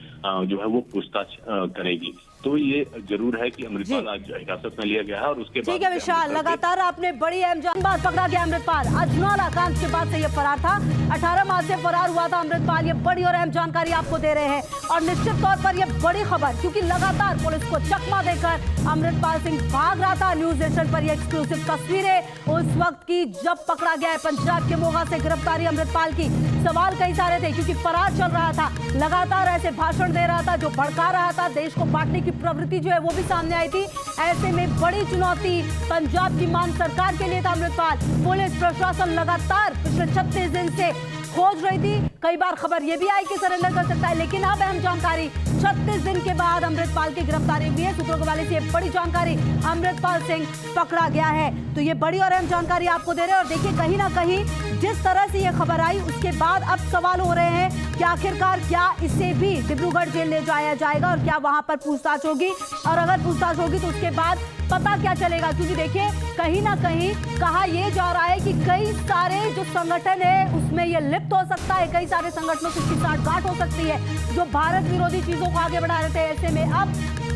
जो है वो पूछताछ करेगी। तो ये जरूर है कि अमृतपाल आज हिरासत में लिया गया है और उसके बाद। ठीक है विशाल, लगातार आपने बड़ी अहम जानकारी। पकड़ा गया अमृतपाल, अजनाला कांड के बाद से ये फरार था, 18 मार्च से फरार हुआ था अमृतपाल। ये बड़ी और अहम जानकारी आपको दे रहे हैं और निश्चित तौर पर ये बड़ी खबर, क्योंकि लगातार पुलिस को चकमा देकर अमृतपाल सिंह भाग रहा था। न्यूज नेशन पर ये एक्सक्लूसिव तस्वीरें उस वक्त की जब पकड़ा गया है पंजाब के मोगा से गिरफ्तारी अमृतपाल की। सवाल कई सारे थे, क्योंकि फरार चल रहा था, लगातार ऐसे भाषण दे रहा था जो भड़का रहा था, देश को बांटने की प्रवृत्ति जो है वो भी सामने आई थी। ऐसे में बड़ी चुनौती पंजाब की मान सरकार के लिए था अमृतपाल। पुलिस प्रशासन लगातार पिछले 36 दिन से खोज रही थी। कई बार खबर यह भी आई कि सरेंडर कर सकता है, लेकिन अब अहम जानकारी 36 दिन के बाद अमृतपाल की गिरफ्तारी हुई है। सूत्रों के हवाले से बड़ी जानकारी, अमृतपाल सिंह पकड़ा गया है। तो ये बड़ी और अहम जानकारी आपको दे रहे हैं और देखिए, कहीं ना कहीं जिस तरह से ये खबर आई उसके बाद अब सवाल हो रहे हैं कि आखिरकार क्या इसे भी डिब्रूगढ़ जेल ले जाया जाएगा और क्या वहां पर पूछताछ होगी, और अगर पूछताछ होगी तो उसके बाद पता क्या चलेगा। क्योंकि देखिए, कहीं ना कहीं कहा यह जा रहा है कि कई सारे जो संगठन है उसमें ये लिप्त हो सकता है, कई सारे संगठनों से इसकी साठगांठ हो सकती है जो भारत विरोधी चीजों को आगे बढ़ा रहे थे। ऐसे में अब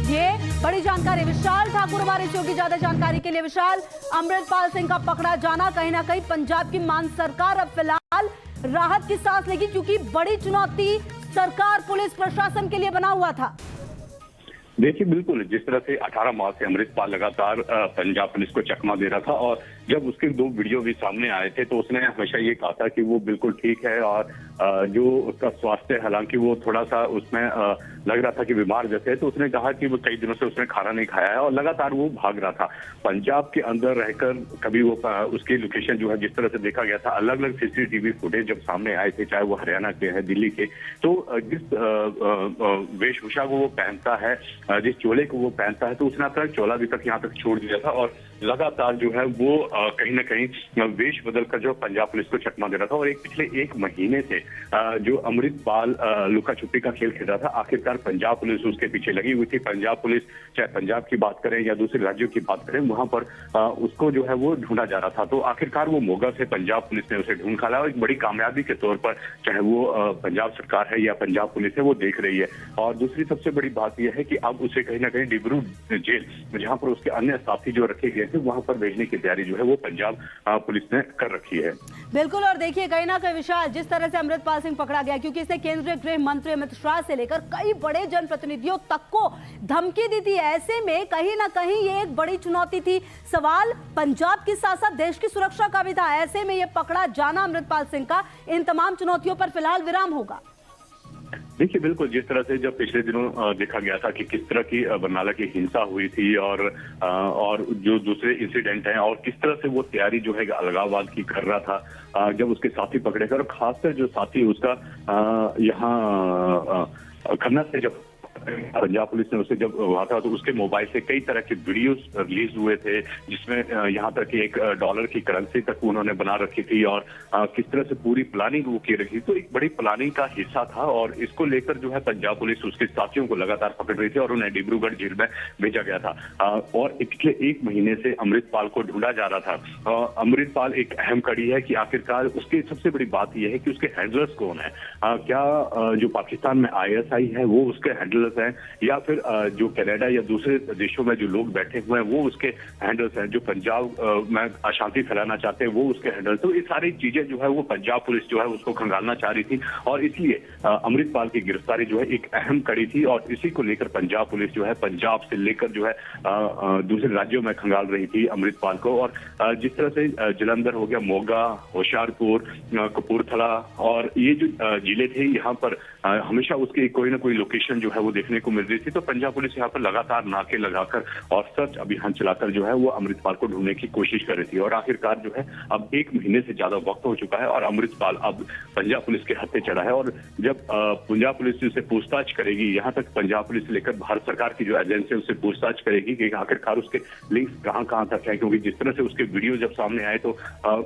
ये बड़ी जानकारी। विशाल ठाकुर हमारे शो की ज्यादा जानकारी के लिए। विशाल, अमृतपाल सिंह का पकड़ा जाना कहीं ना कहीं पंजाब की मान सरकार अब फिलहाल राहत की सांस लेगी, क्योंकि बड़ी चुनौती सरकार पुलिस प्रशासन के लिए बना हुआ था। देखिए, बिल्कुल जिस तरह से 18 मार्च से अमृतपाल लगातार पंजाब पुलिस को चकमा दे रहा था और जब उसके 2 वीडियो भी सामने आए थे तो उसने हमेशा ये कहा था कि वो बिल्कुल ठीक है और जो उसका स्वास्थ्य, हालांकि वो थोड़ा सा उसमें लग रहा था कि बीमार जैसे है, तो उसने कहा कि वो कई दिनों से उसने खाना नहीं खाया है और लगातार वो भाग रहा था पंजाब के अंदर रहकर। कभी वो उसकी लोकेशन जो है जिस तरह से देखा गया था, अलग अलग सीसीटीवी फुटेज जब सामने आए थे, चाहे वो हरियाणा के है, दिल्ली के, तो जिस वेशभूषा को वो पहनता है, जिस चोले को वो पहनता है, तो उसने अपना चोला भी तक यहाँ तक छोड़ दिया था और लगातार जो है वो कहीं ना कहीं वेश बदलकर जो पंजाब पुलिस को चकमा दे रहा था। और पिछले 1 महीने से जो अमृतपाल लुका छुपी का खेल खेल रहा था, आखिरकार पंजाब पुलिस उसके पीछे लगी हुई थी। पंजाब पुलिस, चाहे पंजाब की बात करें या दूसरे राज्यों की बात करें, वहां पर उसको जो है वो ढूंढा जा रहा था। तो आखिरकार वो मोगा से पंजाब पुलिस ने उसे ढूंढ निकाला और एक बड़ी कामयाबी के तौर पर, चाहे वो पंजाब सरकार है या पंजाब पुलिस है, वो देख रही है। और दूसरी सबसे बड़ी बात यह है कि अब उसे कहीं ना कहीं डिब्रूगढ़ जेल, जहां पर उसके अन्य साथी जो रखे गए थे, वहां पर भेजने की तैयारी जो है वो पंजाब पुलिस ने कर रखी है। बिल्कुल। और देखिए, कहीं ना कहीं विशाल, जिस तरह से अमृतपाल सिंह पकड़ा गया, क्योंकि इसने केंद्रीय गृह मंत्री अमित शाह से लेकर कई बड़े जनप्रतिनिधियों तक को धमकी दी थी। ऐसे में कहीं ना कहीं ये एक बड़ी चुनौती थी। सवाल पंजाब के साथ साथ देश की सुरक्षा का भी था। ऐसे में ये पकड़ा जाना अमृतपाल सिंह का इन तमाम चुनौतियों पर फिलहाल विराम होगा। देखिए, बिल्कुल जिस तरह से जब पिछले दिनों देखा गया था कि किस तरह की बरनाला की हिंसा हुई थी और जो दूसरे इंसिडेंट हैं और किस तरह से वो तैयारी जो है अलगाववाद की कर रहा था, जब उसके साथी पकड़े गए और खासकर जो साथी उसका यहाँ खन्ना से जब पंजाब पुलिस ने उसे जब वहां था तो उसके मोबाइल से कई तरह के वीडियोस रिलीज हुए थे, जिसमें यहाँ तक कि एक डॉलर की करेंसी तक उन्होंने बना रखी थी और किस तरह से पूरी प्लानिंग वो की रखी थी। तो एक बड़ी प्लानिंग का हिस्सा था और इसको लेकर जो है पंजाब पुलिस उसके साथियों को लगातार पकड़ रही थी और उन्हें डिब्रूगढ़ जेल में भेजा गया था। और पिछले एक महीने से अमृतपाल को ढूंढा जा रहा था। अमृतपाल एक अहम कड़ी है कि आखिरकार उसकी सबसे बड़ी बात यह है कि उसके हैंडलर्स कौन है। क्या जो पाकिस्तान में ISI है वो उसके हैंडलर्स हैं, या फिर जो कनाडा या दूसरे देशों में जो लोग बैठे हुए हैं वो उसके हैंडलर्स हैं, जो पंजाब में अशांति फैलाना चाहते हैं वो उसके हैंडलर्स। तो ये सारी चीजें जो है वो पंजाब पुलिस जो है उसको खंगालना चाह रही थी और इसलिए अमृतपाल की गिरफ्तारी जो है एक अहम कड़ी थी और इसी को लेकर पंजाब पुलिस जो है पंजाब से लेकर जो है दूसरे राज्यों में खंगाल रही थी अमृतपाल को। और जिस तरह से जलंधर हो गया, मोगा, होशियारपुर, कपूरथला और ये जो जिले थे यहाँ पर हमेशा उसकी कोई ना कोई लोकेशन जो है वो देखने को मिल रही थी। तो पंजाब पुलिस यहाँ पर लगातार नाके लगाकर और सर्च अभियान चलाकर जो है वो अमृतपाल को ढूंढने की कोशिश कर रही थी। और आखिरकार जो है अब एक महीने से ज्यादा वक्त हो चुका है और अमृतपाल अब पंजाब पुलिस के हत्थे चढ़ा है। और जब पंजाब पुलिस उससे पूछताछ करेगी, यहाँ तक पंजाब पुलिस से लेकर भारत सरकार की जो एजेंसी उससे पूछताछ करेगी कि आखिरकार उसके लिंक कहाँ तक है, क्योंकि जिस तरह से उसके वीडियो जब सामने आए तो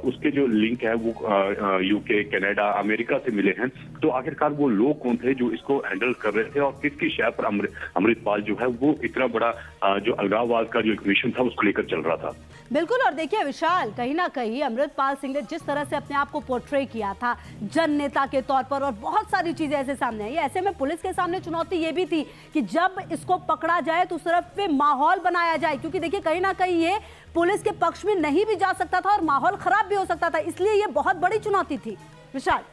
उसके जो लिंक है वो UK, कनाडा, अमेरिका से मिले हैं। तो आखिरकार वो लोग कौन थे जो इसको हैंडल कर रहे थे और किसकी शय पर अमृतपाल जो है वो इतना बड़ा जो अलगाववाद का जो एक मिशन था उसको लेकर चल रहा था। बिल्कुल। और देखिए विशाल, कहीं ना कहीं अमृतपाल सिंह ने जिस तरह से अपने आप को पोर्ट्रे किया था जन नेता के तौर पर और बहुत सारी चीजें ऐसे सामने आई। ऐसे में पुलिस के सामने चुनौती ये भी थी कि जब इसको पकड़ा जाए तो उस तरफ पे माहौल बनाया जाए, क्योंकि देखिए कहीं ना कहीं ये पुलिस के पक्ष में नहीं भी जा सकता था और माहौल खराब भी हो सकता था, इसलिए ये बहुत बड़ी चुनौती थी। विशाल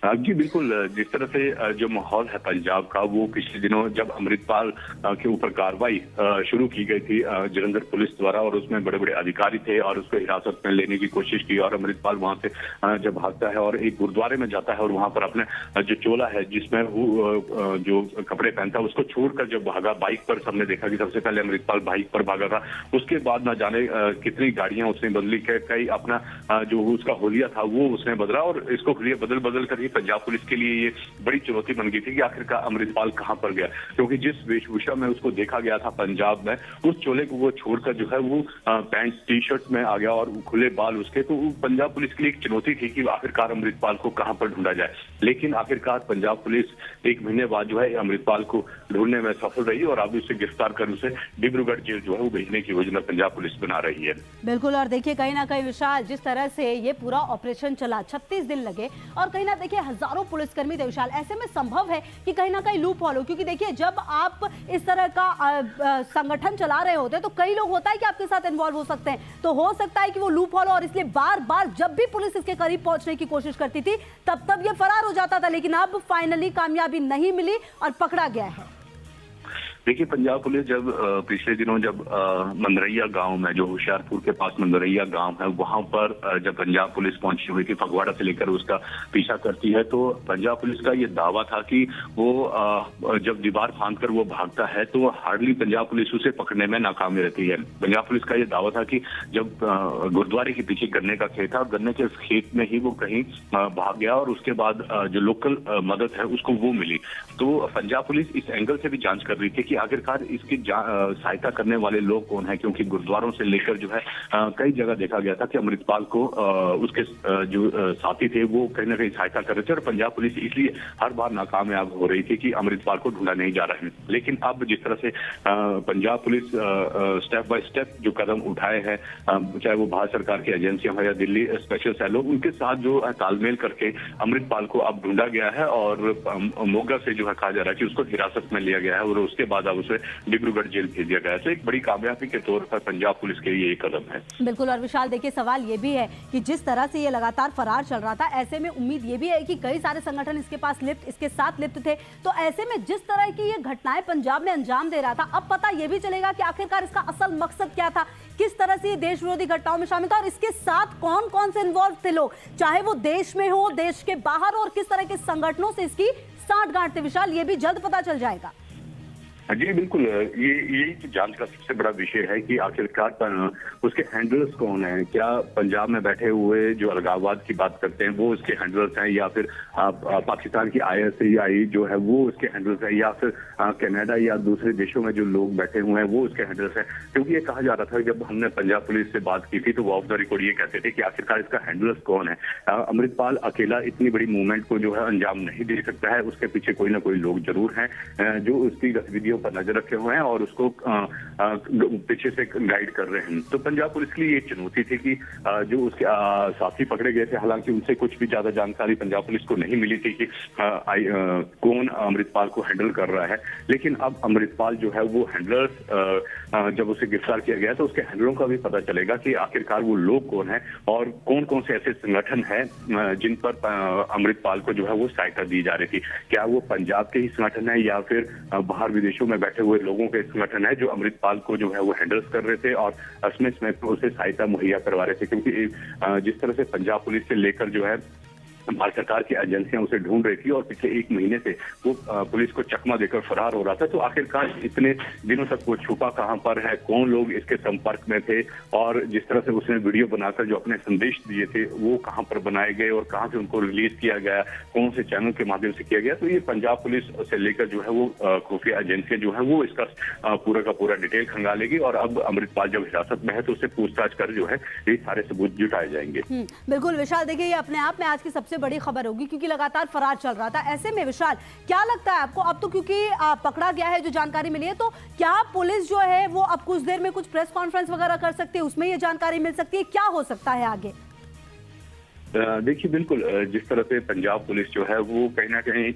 जी बिल्कुल, जिस तरह से जो माहौल है पंजाब का वो पिछले दिनों जब अमृतपाल के ऊपर कार्रवाई शुरू की गई थी जलंधर पुलिस द्वारा और उसमें बड़े बड़े अधिकारी थे और उसको हिरासत में लेने की कोशिश की और अमृतपाल वहां से जब भागता है और एक गुरुद्वारे में जाता है और वहां पर अपने जो चोला है जिसमें वो जो कपड़े पहनता है उसको छोड़कर जब भागा बाइक पर, सबने देखा कि सबसे पहले अमृतपाल बाइक पर भागा था। उसके बाद न जाने कितनी गाड़ियां उसने बदली, कई अपना जो उसका होलिया था वो उसने बदला और इसको होलिया बदल कर ही पंजाब पुलिस के लिए ये बड़ी चुनौती बन गई थी कि आखिरकार अमृतपाल कहां पर गया, क्योंकि जिस वेशभूषा में उसको देखा गया था पंजाब में, उस चोले को वो छोड़कर जो है वो पैंट टी-शर्ट में आ गया और खुले बाल उसके। तो पंजाब पुलिस के लिए एक चुनौती थी कि आखिरकार अमृतपाल को कहां पर ढूंढा जाए। लेकिन आखिरकार पंजाब पुलिस एक महीने बाद जो है अमृतपाल को ढूंढने में सफल रही और अब उसे गिरफ्तार कर उसे डिब्रूगढ़ जेल जो है वो भेजने की योजना पंजाब पुलिस बना रही है। बिल्कुल। और देखिए कहीं ना कहीं विशाल, जिस तरह से ये पूरा ऑपरेशन चला, 36 दिन लगे और कहीं ना देखिए हजारों पुलिसकर्मी थे विशाल। ऐसे में संभव है कि कहीं ना कहीं लूप होल हो, क्योंकि देखिए जब आप इस तरह का संगठन चला रहे होते हैं तो कई लोग होता है कि आपके साथ इन्वॉल्व हो सकते हैं, तो हो सकता है कि वो लूप होल हो और इसलिए बार बार जब भी पुलिस इसके करीब पहुंचने की कोशिश करती थी तब ये फरार हो जाता था। लेकिन अब फाइनली कामयाबी नहीं मिली और पकड़ा गया है। देखिए पंजाब पुलिस जब पिछले दिनों जब मंदरैया गांव में, जो होशियारपुर के पास मंदरैया गांव है, वहां पर जब पंजाब पुलिस पहुंची हुई थी फगवाड़ा से लेकर उसका पीछा करती है, तो पंजाब पुलिस का ये दावा था कि वो जब दीवार फांदकर वो भागता है तो हार्डली पंजाब पुलिस उसे पकड़ने में नाकाम रहती है। पंजाब पुलिस का ये दावा था कि जब गुरुद्वारे के पीछे गन्ने का खेत था और गन्ने के खेत में ही वो कहीं भाग गया और उसके बाद जो लोकल मदद है उसको वो मिली। तो पंजाब पुलिस इस एंगल से भी जांच कर रही थी कि आखिरकार इसकी सहायता करने वाले लोग कौन है, क्योंकि गुरुद्वारों से लेकर जो है कई जगह देखा गया था कि अमृतपाल को उसके जो साथी थे वो कहीं ना कहीं सहायता कर रहे थे और पंजाब पुलिस इसलिए हर बार नाकामयाब हो रही थी कि अमृतपाल को ढूंढा नहीं जा रहा है। लेकिन अब जिस तरह से Punjab police step by step जो कदम उठाए हैं, चाहे वो भारत सरकार की एजेंसियां हो या दिल्ली स्पेशल सेल हो, उनके साथ जो तालमेल करके अमृतपाल को अब ढूंढा गया है और मोगा से जो है कहा जा रहा है कि उसको हिरासत में लिया गया है और उसके बाद अब उसे डिब्रूगढ़ जेल भेज दिया गया है। तो एक बड़ी कामयाबी के तौर पर पंजाब पुलिस के लिए ये कदम है। बिल्कुल। और विशाल देखिए सवाल ये भी है कि जिस तरह से ये लगातार फरार चल रहा था, ऐसे में उम्मीद ये भी है कि कई सारे संगठन इसके साथ लिप्त थे। तो ऐसे में जिस तरह की ये घटनाएं पंजाब में अंजाम दे रहा था, अब पता ये भी चलेगा कि आखिरकार इसका असल मकसद क्या था, किस तरह से ये देश विरोधी घटनाओं में शामिल था और इसके साथ कौन कौन से इन्वॉल्व थे लोग, चाहे वो देश में हो, देश के बाहर, और किस तरह के संगठनों से इसकी सांठगांठ थी। विशाल, ये भी जल्द पता चल जाएगा। जी बिल्कुल, ये यही तो जांच का सबसे बड़ा विषय है कि आखिरकार उसके हैंडलर्स कौन हैं। क्या पंजाब में बैठे हुए जो अलगाववाद की बात करते हैं वो उसके हैंडलर्स हैं, या फिर पाकिस्तान की ISI जो है वो उसके हैंडलर्स हैं, या फिर कनाडा या दूसरे देशों में जो लोग बैठे हुए हैं वो उसके हैंडलर्स हैं। क्योंकि ये कहा जा रहा था, जब हमने पंजाब पुलिस से बात की थी तो वो ऑफ द रिकॉर्ड ये कहते थे कि आखिरकार इसका हैंडलर्स कौन है। अमृतपाल अकेला इतनी बड़ी मूवमेंट को जो है अंजाम नहीं दे सकता है, उसके पीछे कोई ना कोई लोग जरूर हैं जो उसकी गतिविधियों पर नजर रखे हुए हैं और उसको पीछे से गाइड कर रहे हैं। तो पंजाब पुलिस के लिए ये चुनौती थी कि जो उसके साथी पकड़े गए थे, हालांकि उनसे कुछ भी ज्यादा जानकारी पंजाब पुलिस को नहीं मिली थी कि कौन अमृतपाल को हैंडल कर रहा है। लेकिन अब अमृतपाल जो है वो हैंडलर्स जब उसे गिरफ्तार किया गया तो उसके हैंडलरों का भी पता चलेगा कि आखिरकार वो लोग कौन है और कौन कौन से ऐसे संगठन है जिन पर अमृतपाल को जो है वो सहायता दी जा रही थी। क्या वो पंजाब के ही संगठन है या फिर बाहर विदेशों में बैठे हुए लोगों के संगठन है जो अमृतपाल को जो है वो हैंडल्स कर रहे थे और समय समय पर उसे सहायता मुहैया करवा रहे थे। क्योंकि जिस तरह से पंजाब पुलिस से लेकर जो है भारत सरकार की एजेंसियां उसे ढूंढ रही थी और पिछले 1 महीने से वो पुलिस को चकमा देकर फरार हो रहा था, तो आखिरकार इतने दिनों तक वो छुपा कहां पर है, कौन लोग इसके संपर्क में थे और जिस तरह से उसने वीडियो बनाकर जो अपने संदेश दिए थे वो कहां पर बनाए गए और कहां से उनको रिलीज किया गया, कौन से चैनल के माध्यम से किया गया। तो ये पंजाब पुलिस से लेकर जो है वो खुफिया एजेंसियां जो है वो इसका पूरा का पूरा डिटेल खंगालेगी और अब अमृतपाल जब हिरासत में है तो उसे पूछताछ कर जो है ये सारे सबूत जुटाए जाएंगे। बिल्कुल विशाल, देखिए ये अपने आप में आज की सबसे बड़ी खबर होगी क्योंकि लगातार फरार चल रहा था। ऐसे में विशाल क्या लगता है आपको, अब तो क्योंकि पकड़ा गया है, जो जानकारी मिली है, तो क्या पुलिस जो है वो अब कुछ देर में कुछ प्रेस कॉन्फ्रेंस वगैरह कर सकती है, उसमें ये जानकारी मिल सकती है, क्या हो सकता है आगे? देखिए बिल्कुल, जिस तरह से पंजाब पुलिस जो है वो कहीं ना कहीं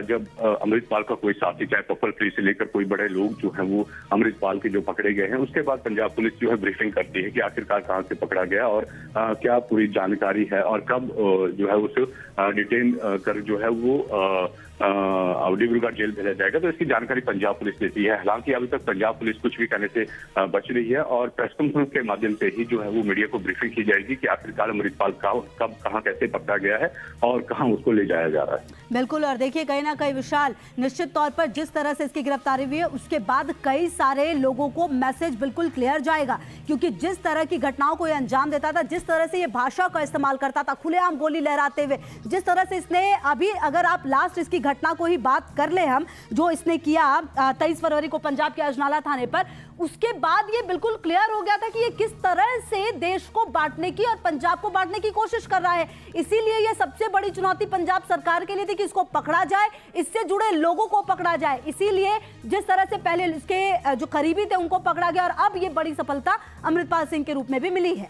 जब अमृतपाल का कोई साथी, चाहे पप्पल प्री से लेकर कोई बड़े लोग जो हैं वो अमृतपाल के जो पकड़े गए हैं, उसके बाद पंजाब पुलिस जो है ब्रीफिंग करती है कि आखिरकार कहां से पकड़ा गया और क्या पूरी जानकारी है और कब जो है उसे डिटेन कर जो है वो डिब्रूगढ़ जेल भेजा जाएगा। तो इसकी जानकारी पंजाब पुलिस देती है। हालांकि अभी तक पंजाब पुलिस कुछ भी कहने से बच रही है और प्रेस कॉन्फ्रेंस के माध्यम से ही जो है वो मीडिया को ब्रीफिंग की जाएगी कि आखिरकार अमृतपाल कब कहां कैसे पकड़ा गया है और कहां उसको ले जाया जा रहा है। बिल्कुल, और देखिए कहीं ना कहीं विशाल, निश्चित तौर पर जिस तरह से इसकी गिरफ्तारी हुई है उसके बाद कई सारे लोगों को मैसेज बिल्कुल क्लियर जाएगा, क्योंकि जिस तरह की घटनाओं को ये अंजाम देता था, जिस तरह से ये भाषा का इस्तेमाल करता था, खुलेआम गोली लहराते हुए, जिस तरह से इसने अभी अगर आप लास्ट इसकी घटना को ही बात कर ले हम, जो इसने किया 23 फरवरी को पंजाब के अजनाला थाने पर, उसके बाद ये बिल्कुल क्लियर हो गया था कि ये किस तरह से देश को बांटने की और पंजाब को बांटने की कोशिश कर रहा है। इसीलिए ये सबसे बड़ी चुनौती पंजाब सरकार के लिए थी कि इसको पकड़ा जाए, इससे जुड़े लोगों को पकड़ा जाए। इसीलिए जिस तरह से पहले इसके जो करीबी थे उनको पकड़ा गया और अब ये बड़ी सफलता अमृतपाल सिंह के रूप में भी मिली है।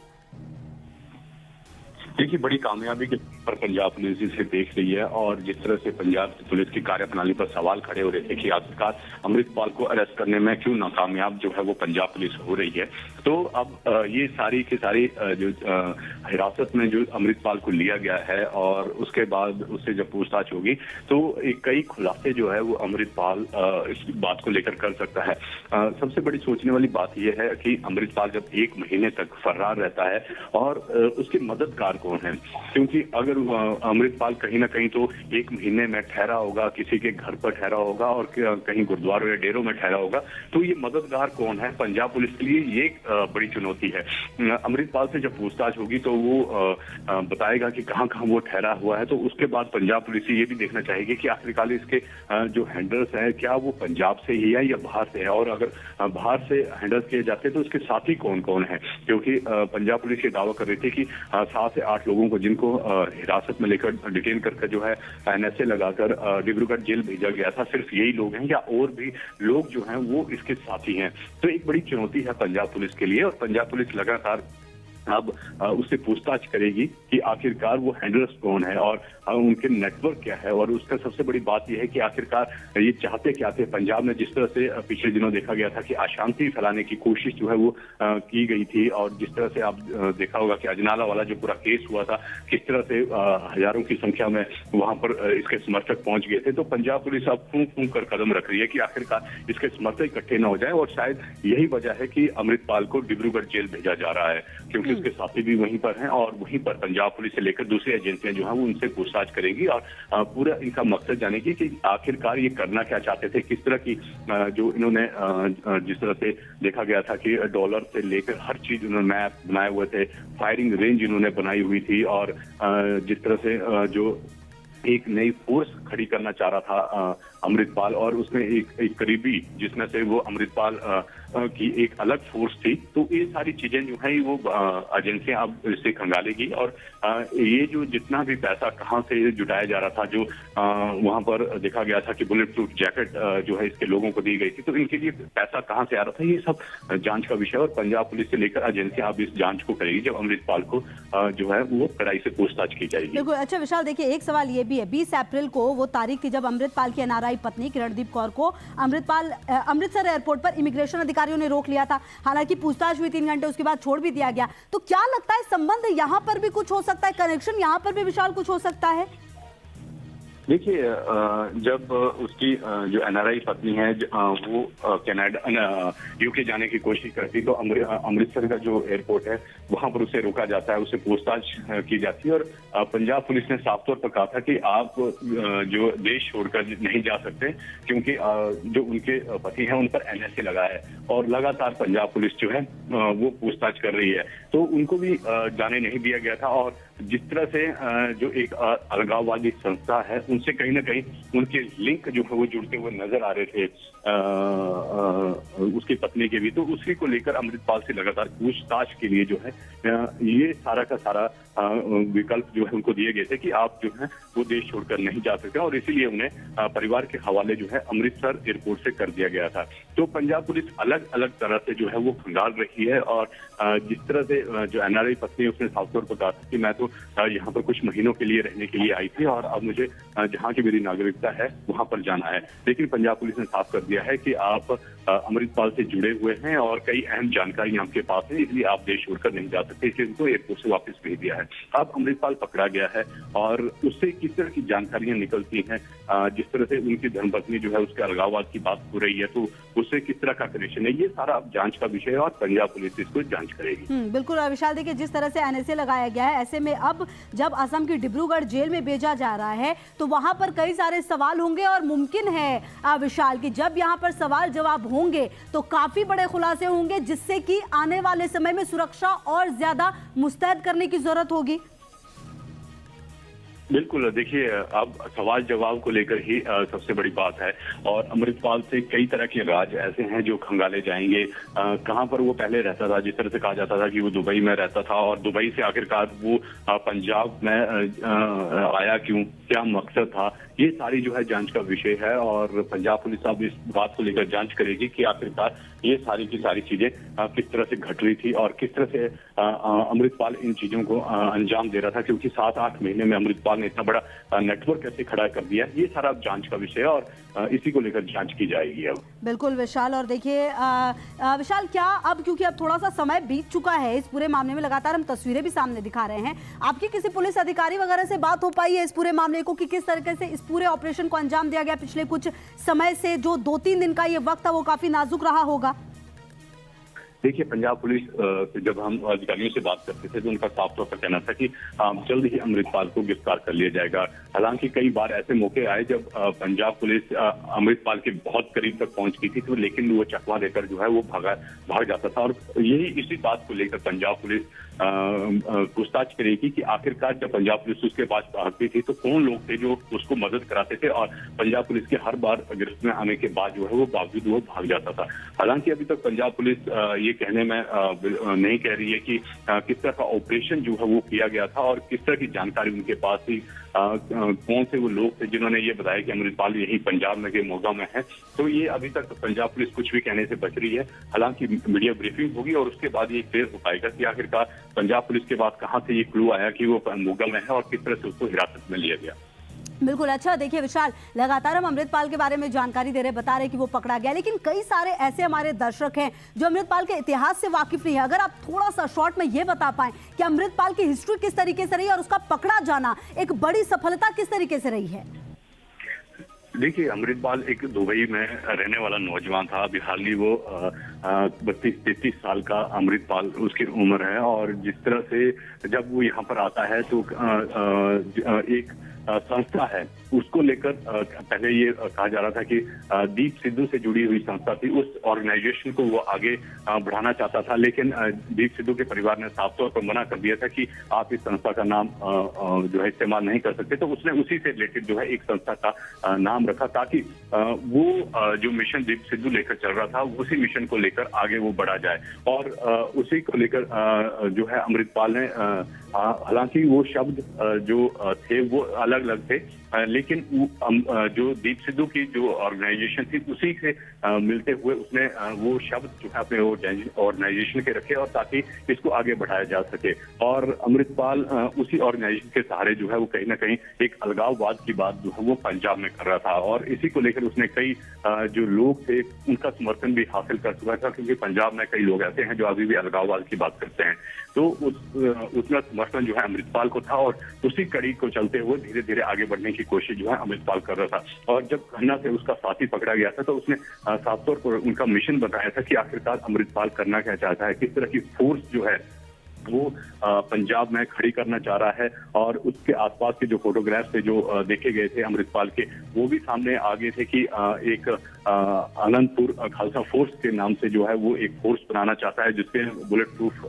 देखिए बड़ी कामयाबी के पर पंजाब पुलिस इसे देख रही है और जिस तरह से पंजाब पुलिस की कार्यप्रणाली पर सवाल खड़े हो रहे थे कि आखिरकार अमृतपाल को अरेस्ट करने में क्यों नाकामयाब जो है वो पंजाब पुलिस हो रही है, तो अब ये सारी की सारी जो हिरासत में जो अमृतपाल को लिया गया है और उसके बाद उससे जब पूछताछ होगी तो कई खुलासे जो है वो अमृतपाल इस बात को लेकर कर सकता है। सबसे बड़ी सोचने वाली बात यह है कि अमृतपाल जब 1 महीने तक फरार रहता है और उसके मददगार कौन है, क्योंकि अगर अमृतपाल कहीं ना कहीं तो 1 महीने में ठहरा होगा, किसी के घर पर ठहरा होगा और कहीं गुरुद्वारों या डेरों में ठहरा होगा, तो ये मददगार कौन है पंजाब पुलिस के लिए ये बड़ी चुनौती है। अमृतपाल से जब पूछताछ होगी तो वो बताएगा कि कहां कहां वो ठहरा हुआ है, तो उसके बाद पंजाब पुलिस ये भी देखना चाहेगी कि आखिरकार इसके जो हैंडलर्स हैं क्या वो पंजाब से ही है या बाहर से है, और अगर बाहर से हैंडल्स किए जाते हैं तो उसके साथी कौन कौन है, क्योंकि पंजाब पुलिस ये दावा कर रही थी कि 7 से 8 लोगों को जिनको हिरासत में लेकर डिटेन करके जो है NSA लगाकर डिब्रूगढ़ जेल भेजा गया था, सिर्फ यही लोग हैं या और भी लोग जो हैं वो इसके साथी हैं। तो एक बड़ी चुनौती है पंजाब पुलिस के लिए और पंजाब पुलिस लगातार अब उससे पूछताछ करेगी कि आखिरकार वो हैंडलर्स कौन है और उनके नेटवर्क क्या है, और उसका सबसे बड़ी बात यह है कि आखिरकार ये चाहते क्या थे। पंजाब में जिस तरह से पिछले दिनों देखा गया था कि अशांति फैलाने की कोशिश जो है वो की गई थी, और जिस तरह से आप देखा होगा कि अजनाला वाला जो पूरा केस हुआ था, किस तरह से हजारों की संख्या में वहां पर इसके समर्थक पहुंच गए थे, तो पंजाब पुलिस अब फूंक फूंक कर कदम रख रही है कि आखिरकार इसके समर्थक इकट्ठे न हो जाए, और शायद यही वजह है कि अमृतपाल को डिब्रूगढ़ जेल भेजा जा रहा है, क्योंकि हालांकि उसके साथी भी वहीं पर हैं और वहीं पर पंजाब पुलिस से लेकर दूसरी एजेंसियां जो हैं वो उनसे पूछताछ करेंगी और पूरा इनका मकसद जानेगी कि आखिरकार ये करना क्या चाहते थे, किस तरह की जो इन्होंने जिस तरह से देखा गया था कि डॉलर से लेकर हर चीज उन्होंने मैप बनाए हुए थे, फायरिंग रेंज इन्होंने बनाई हुई थी और जिस तरह से जो एक नई फोर्स खड़ी करना चाह रहा था अमृतपाल और उसमें एक करीबी जिसमें से वो अमृतपाल की एक अलग फोर्स थी। तो ये सारी चीजें जो है वो एजेंसियां अब इससे खंगालेगी और ये जो जितना भी पैसा कहाँ से जुटाया जा रहा था, जो वहां पर देखा गया था कि बुलेट प्रूफ जैकेट जो है इसके लोगों को दी गई थी, तो इनके लिए पैसा कहाँ से आ रहा था, ये सब जांच का विषय और पंजाब पुलिस से लेकर एजेंसियां अब इस जांच को करेगी जब अमृतपाल को जो है वो कड़ाई से पूछताछ की जाएगी। बिल्कुल। अच्छा विशाल, देखिए एक सवाल ये भी है, 20 अप्रैल को वो तारीख थी जब अमृतपाल की एनआरआई पत्नी किरणदीप कौर को अमृतसर एयरपोर्ट पर इमिग्रेशन अधिकारियों ने रोक लिया था। हालांकि पूछताछ हुई 3 घंटे, उसके बाद छोड़ भी दिया गया। तो क्या लगता है संबंध यहाँ पर भी कुछ हो सकता है, कनेक्शन यहाँ पर भी विशाल कुछ हो सकता है? देखिए, जब उसकी जो एनआरआई पत्नी है वो कनाडा यूके जाने की कोशिश करती तो अमृतसर का जो एयरपोर्ट है वहां पर उसे रोका जाता है, उसे पूछताछ की जाती है और पंजाब पुलिस ने साफ तौर पर कहा था कि आप जो देश छोड़कर नहीं जा सकते क्योंकि जो उनके पति हैं उन पर एनएसए लगा है और लगातार पंजाब पुलिस जो है वो पूछताछ कर रही है, तो उनको भी जाने नहीं दिया गया था। और जिस तरह से जो एक अलगाववादी संस्था है उनसे कहीं ना कहीं उनके लिंक जो है वो जुड़ते हुए नजर आ रहे थे उसकी पत्नी के भी, तो उसी को लेकर अमृतपाल से लगातार पूछताछ के लिए जो है ये सारा का सारा विकल्प जो है उनको दिए गए थे कि आप जो है वो देश छोड़कर नहीं जा सकते और इसीलिए उन्हें परिवार के हवाले जो है अमृतसर एयरपोर्ट से कर दिया गया था। तो पंजाब पुलिस अलग अलग तरह से जो है वो खंगाल रही है और जिस तरह से जो एनआरआई पत्नी उसने साफ तौर पर कहा था कि मैं तो यहाँ पर कुछ महीनों के लिए रहने के लिए आई थी और अब मुझे जहाँ की मेरी नागरिकता है वहां पर जाना है, लेकिन पंजाब पुलिस ने साफ कर दिया है कि आप अमृतपाल से जुड़े हुए हैं और कई अहम जानकारी आपके पास है, इसलिए आप देश छोड़कर नहीं जा सकते, इसलिए उनको एयरपोर्ट से वापस भेज दिया है। अब अमृतपाल पकड़ा गया है और उससे किस तरह की जानकारियां निकलती हैं, जिस तरह से उनकी धर्मपत्नी जो है उसके अलगाववाद की बात हो रही है, तो उससे किस तरह का कनेक्शन है, ये सारा अब जांच का विषय है और पंजाब पुलिस इसको जांच करेगी। बिल्कुल विशाल, देखिए जिस तरह से एनएसए लगाया गया है, ऐसे में अब जब असम की डिब्रूगढ़ जेल में भेजा जा रहा है तो वहां पर कई सारे सवाल होंगे और मुमकिन है विशाल कि जब यहां पर सवाल जवाब होंगे तो काफी बड़े खुलासे होंगे जिससे कि आने वाले समय में सुरक्षा और ज्यादा मुस्तैद करने की जरूरत होगी। बिल्कुल, देखिए अब सवाल जवाब को लेकर ही सबसे बड़ी बात है और अमृतपाल से कई तरह के राज ऐसे हैं जो खंगाले जाएंगे। कहाँ पर वो पहले रहता था, जिस तरह से कहा जाता था कि वो दुबई में रहता था और दुबई से आखिरकार वो पंजाब में आया क्यों, क्या मकसद था, ये सारी जो है जांच का विषय है और पंजाब पुलिस अब इस बात को लेकर जांच करेगी कि आखिरकार ये सारी की सारी चीजें किस तरह से घट रही थी और किस तरह से अमृतपाल इन चीजों को अंजाम दे रहा था, क्योंकि 7-8 महीने में अमृतपाल ने इतना बड़ा नेटवर्क कैसे खड़ा कर दिया, ये सारा अब जांच का विषय है और इसी को लेकर जांच की जाएगी अब। बिल्कुल विशाल, और देखिए विशाल क्या अब क्योंकि अब थोड़ा सा समय बीत चुका है इस पूरे मामले में, लगातार हम तस्वीरें भी सामने दिखा रहे हैं, आपकी किसी पुलिस अधिकारी वगैरह से बात हो पाई है इस पूरे मामले को कि किस तरीके से इस पूरे ऑपरेशन को अंजाम दिया गया? पिछले कुछ समय से जो 2-3 दिन का ये वक्त था वो काफी नाजुक रहा होगा। देखिए, पंजाब पुलिस से जब हम अधिकारियों से बात करते थे तो उनका साफ तौर पर कहना था कि जल्द ही अमृतपाल को गिरफ्तार कर लिया जाएगा। हालांकि कई बार ऐसे मौके आए जब पंजाब पुलिस अमृतपाल के बहुत करीब तक पहुंच गई थी, तो लेकिन वो चकवा देकर जो है वो भाग जाता था और यही इसी बात को लेकर पंजाब पुलिस पूछताछ करेगी कि आखिरकार जब पंजाब पुलिस उसके पास भागती थी तो कौन लोग थे जो उसको मदद कराते थे और पंजाब पुलिस के हर बार गिरफ्त में आने के बाद जो है वो बावजूद वो भाग जाता था। हालांकि अभी तक पंजाब पुलिस ये कहने में नहीं कह रही है कि किस तरह का ऑपरेशन जो है वो किया गया था और किस तरह की जानकारी उनके पास थी, कौन से वो लोग थे जिन्होंने ये बताया कि अमृतपाल यही पंजाब में के मोगा में है। तो ये अभी तक पंजाब पुलिस कुछ भी कहने से बच रही है। हालांकि मीडिया ब्रीफिंग होगी और उसके बाद ये क्लियर हो पाएगा कि आखिरकार पंजाब पुलिस के बाद कहां से ये क्लू आया कि वो मोगा में है और किस तरह से उसको हिरासत में लिया गया। बिल्कुल। अच्छा देखिए विशाल, लगातार हम अमृतपाल के बारे में जानकारी दे रहे, बता रहे कि वो पकड़ा गया, लेकिन कई सारे ऐसे हमारे दर्शक हैं जो अमृतपाल के इतिहास से वाकिफ नहीं है। अगर आप थोड़ा सा शॉर्ट में ये बता पाएं कि अमृतपाल की हिस्ट्री किस तरीके से रही और उसका पकड़ा जाना एक बड़ी सफलता किस तरीके से रही है? देखिए, अमृतपाल एक दुबई में रहने वाला नौजवान था। अभी हाल ही वो 32-33 साल का अमृतपाल उसकी उम्र है। और जिस तरह से जब वो यहाँ पर आता है तो एक संस्था है, उसको लेकर पहले ये कहा जा रहा था कि दीप सिद्धू से जुड़ी हुई संस्था थी, उस ऑर्गेनाइजेशन को वो आगे बढ़ाना चाहता था। लेकिन दीप सिद्धू के परिवार ने साफ तौर पर मना कर दिया था कि आप इस संस्था का नाम जो है इस्तेमाल नहीं कर सकते। तो उसने उसी से रिलेटेड जो है एक संस्था का नाम रखा, ताकि वो जो मिशन दीप सिद्धू लेकर चल रहा था उसी मिशन को लेकर आगे वो बढ़ा जाए। और उसी को लेकर जो है अमृतपाल ने, हालांकि वो शब्द जो थे वो अलग अलग थे, लेकिन जो दीप सिद्धू की जो ऑर्गेनाइजेशन थी उसी से मिलते हुए उसने वो शब्द जो है अपने ऑर्गेनाइजेशन के रखे, और ताकि इसको आगे बढ़ाया जा सके। और अमृतपाल उसी ऑर्गेनाइजेशन के सहारे जो है वो कहीं ना कहीं एक अलगाववाद की बात जो है वो पंजाब में कर रहा था। और इसी को लेकर उसने कई जो लोग थे उनका समर्थन भी हासिल कर चुका था, क्योंकि पंजाब में कई लोग ऐसे हैं जो अभी भी अलगाववाद की बात करते हैं। तो उसका समर्थन जो है अमृतपाल को था, और उसी कड़ी को चलते हुए धीरे धीरे आगे बढ़ने की कोशिश जो है अमृतपाल कर रहा था। और जब घटना से उसका साथी पकड़ा गया था तो उसने साफ तौर पर उनका मिशन बताया था कि आखिरकार अमृतपाल करना क्या चाहता है, किस तरह की फोर्स जो है वो पंजाब में खड़ी करना चाह रहा है। और उसके आसपास के जो फोटोग्राफ्स थे जो देखे गए थे अमृतपाल के, वो भी सामने आ गए थे कि एक आनंदपुर खालसा फोर्स के नाम से जो है वो एक फोर्स बनाना चाहता है, जिसके बुलेट प्रूफ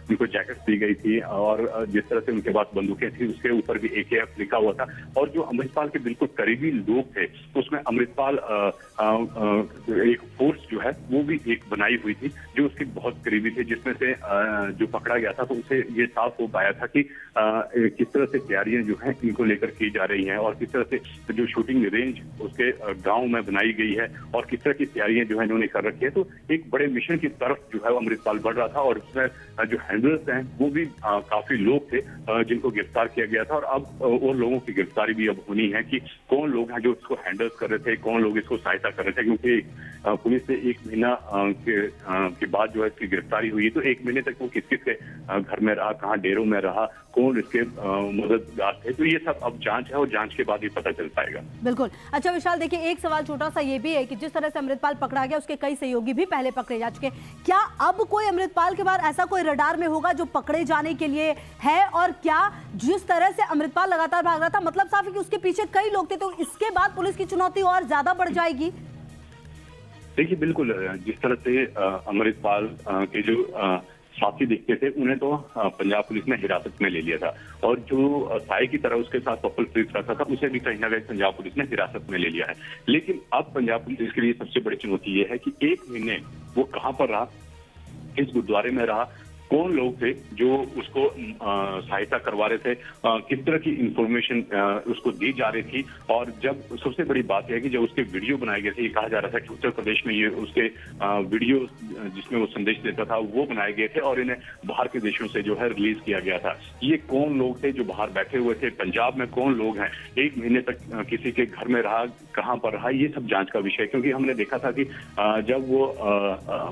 उनको जैकेट्स दी गई थी, और जिस तरह से उनके पास बंदूकें थी उसके ऊपर भी AKF लिखा हुआ था। और जो अमृतपाल के बिल्कुल करीबी लोग थे उसमें अमृतपाल एक फोर्स जो है वो भी एक बनाई हुई थी जो उसके बहुत करीबी थे, जिसमें से जो पकड़ा गया था तो उसे ये साफ हो पाया था कि किस तरह से तैयारियां जो हैं इनको लेकर की जा रही हैं, और किस तरह से जो शूटिंग रेंज उसके गांव में बनाई गई है, और किस तरह की तैयारियां जो है इन्होंने कर रखी है। तो एक बड़े मिशन की तरफ जो है वो अमृतपाल बढ़ रहा था। और उसमें जो हैंडलर्स हैं वो भी काफी लोग थे जिनको गिरफ्तार किया गया था। और अब और लोगों की गिरफ्तारी भी अब होनी है कि कौन लोग हैं जो इसको हैंडल्स कर रहे थे, कौन लोग इसको सहायता कर रहे थे, क्योंकि पुलिस से 1 महीना के बाद जो है इसकी गिरफ्तारी हुई। तो 1 महीने तक वो किस किस के घर में रहा, कहाँ डेरों में रहा, कौन इसके मददगार थे, तो ये सब अब जांच है, और जांच के बाद ही पता चल पाएगा। बिल्कुल। अच्छा विशाल, देखिए एक सवाल छोटा सा ये भी है कि जिस तरह से अमृतपाल पकड़ा गया उसके कई सहयोगी भी पहले पकड़े जा चुके, क्या अब कोई अमृतपाल के बाद ऐसा कोई रडार में होगा जो पकड़े जाने के लिए है? और क्या जिस तरह से अमृतपाल लगातार भाग रहा था, मतलब साफ है कि उसके पीछे कई लोग थे, तो इसके बाद पुलिस की चुनौती और ज्यादा बढ़ जाएगी? देखिए, बिल्कुल जिस तरह से अमृतपाल के जो साथी दिखते थे उन्हें तो पंजाब पुलिस ने हिरासत में ले लिया था, और जो साई की तरह उसके साथ पप्पल प्रीत रखा था उसे भी कहीं ना कहीं पंजाब पुलिस ने हिरासत में ले लिया है। लेकिन अब पंजाब पुलिस के लिए सबसे बड़ी चुनौती ये है कि 1 महीने वो कहां पर रहा, किस गुरुद्वारे में रहा, कौन लोग थे जो उसको सहायता करवा रहे थे, किस तरह की इंफॉर्मेशन उसको दी जा रही थी। और जब सबसे बड़ी बात है कि जब उसके वीडियो बनाए गए थे, ये कहा जा रहा था कि उत्तर प्रदेश में ये उसके वीडियो जिसमें वो संदेश देता था वो बनाए गए थे, और इन्हें बाहर के देशों से जो है रिलीज किया गया था। ये कौन लोग थे जो बाहर बैठे हुए थे, पंजाब में कौन लोग हैं, 1 महीने तक किसी के घर में रहा, कहाँ पर रहा, ये सब जांच का विषय। क्योंकि हमने देखा था कि जब वो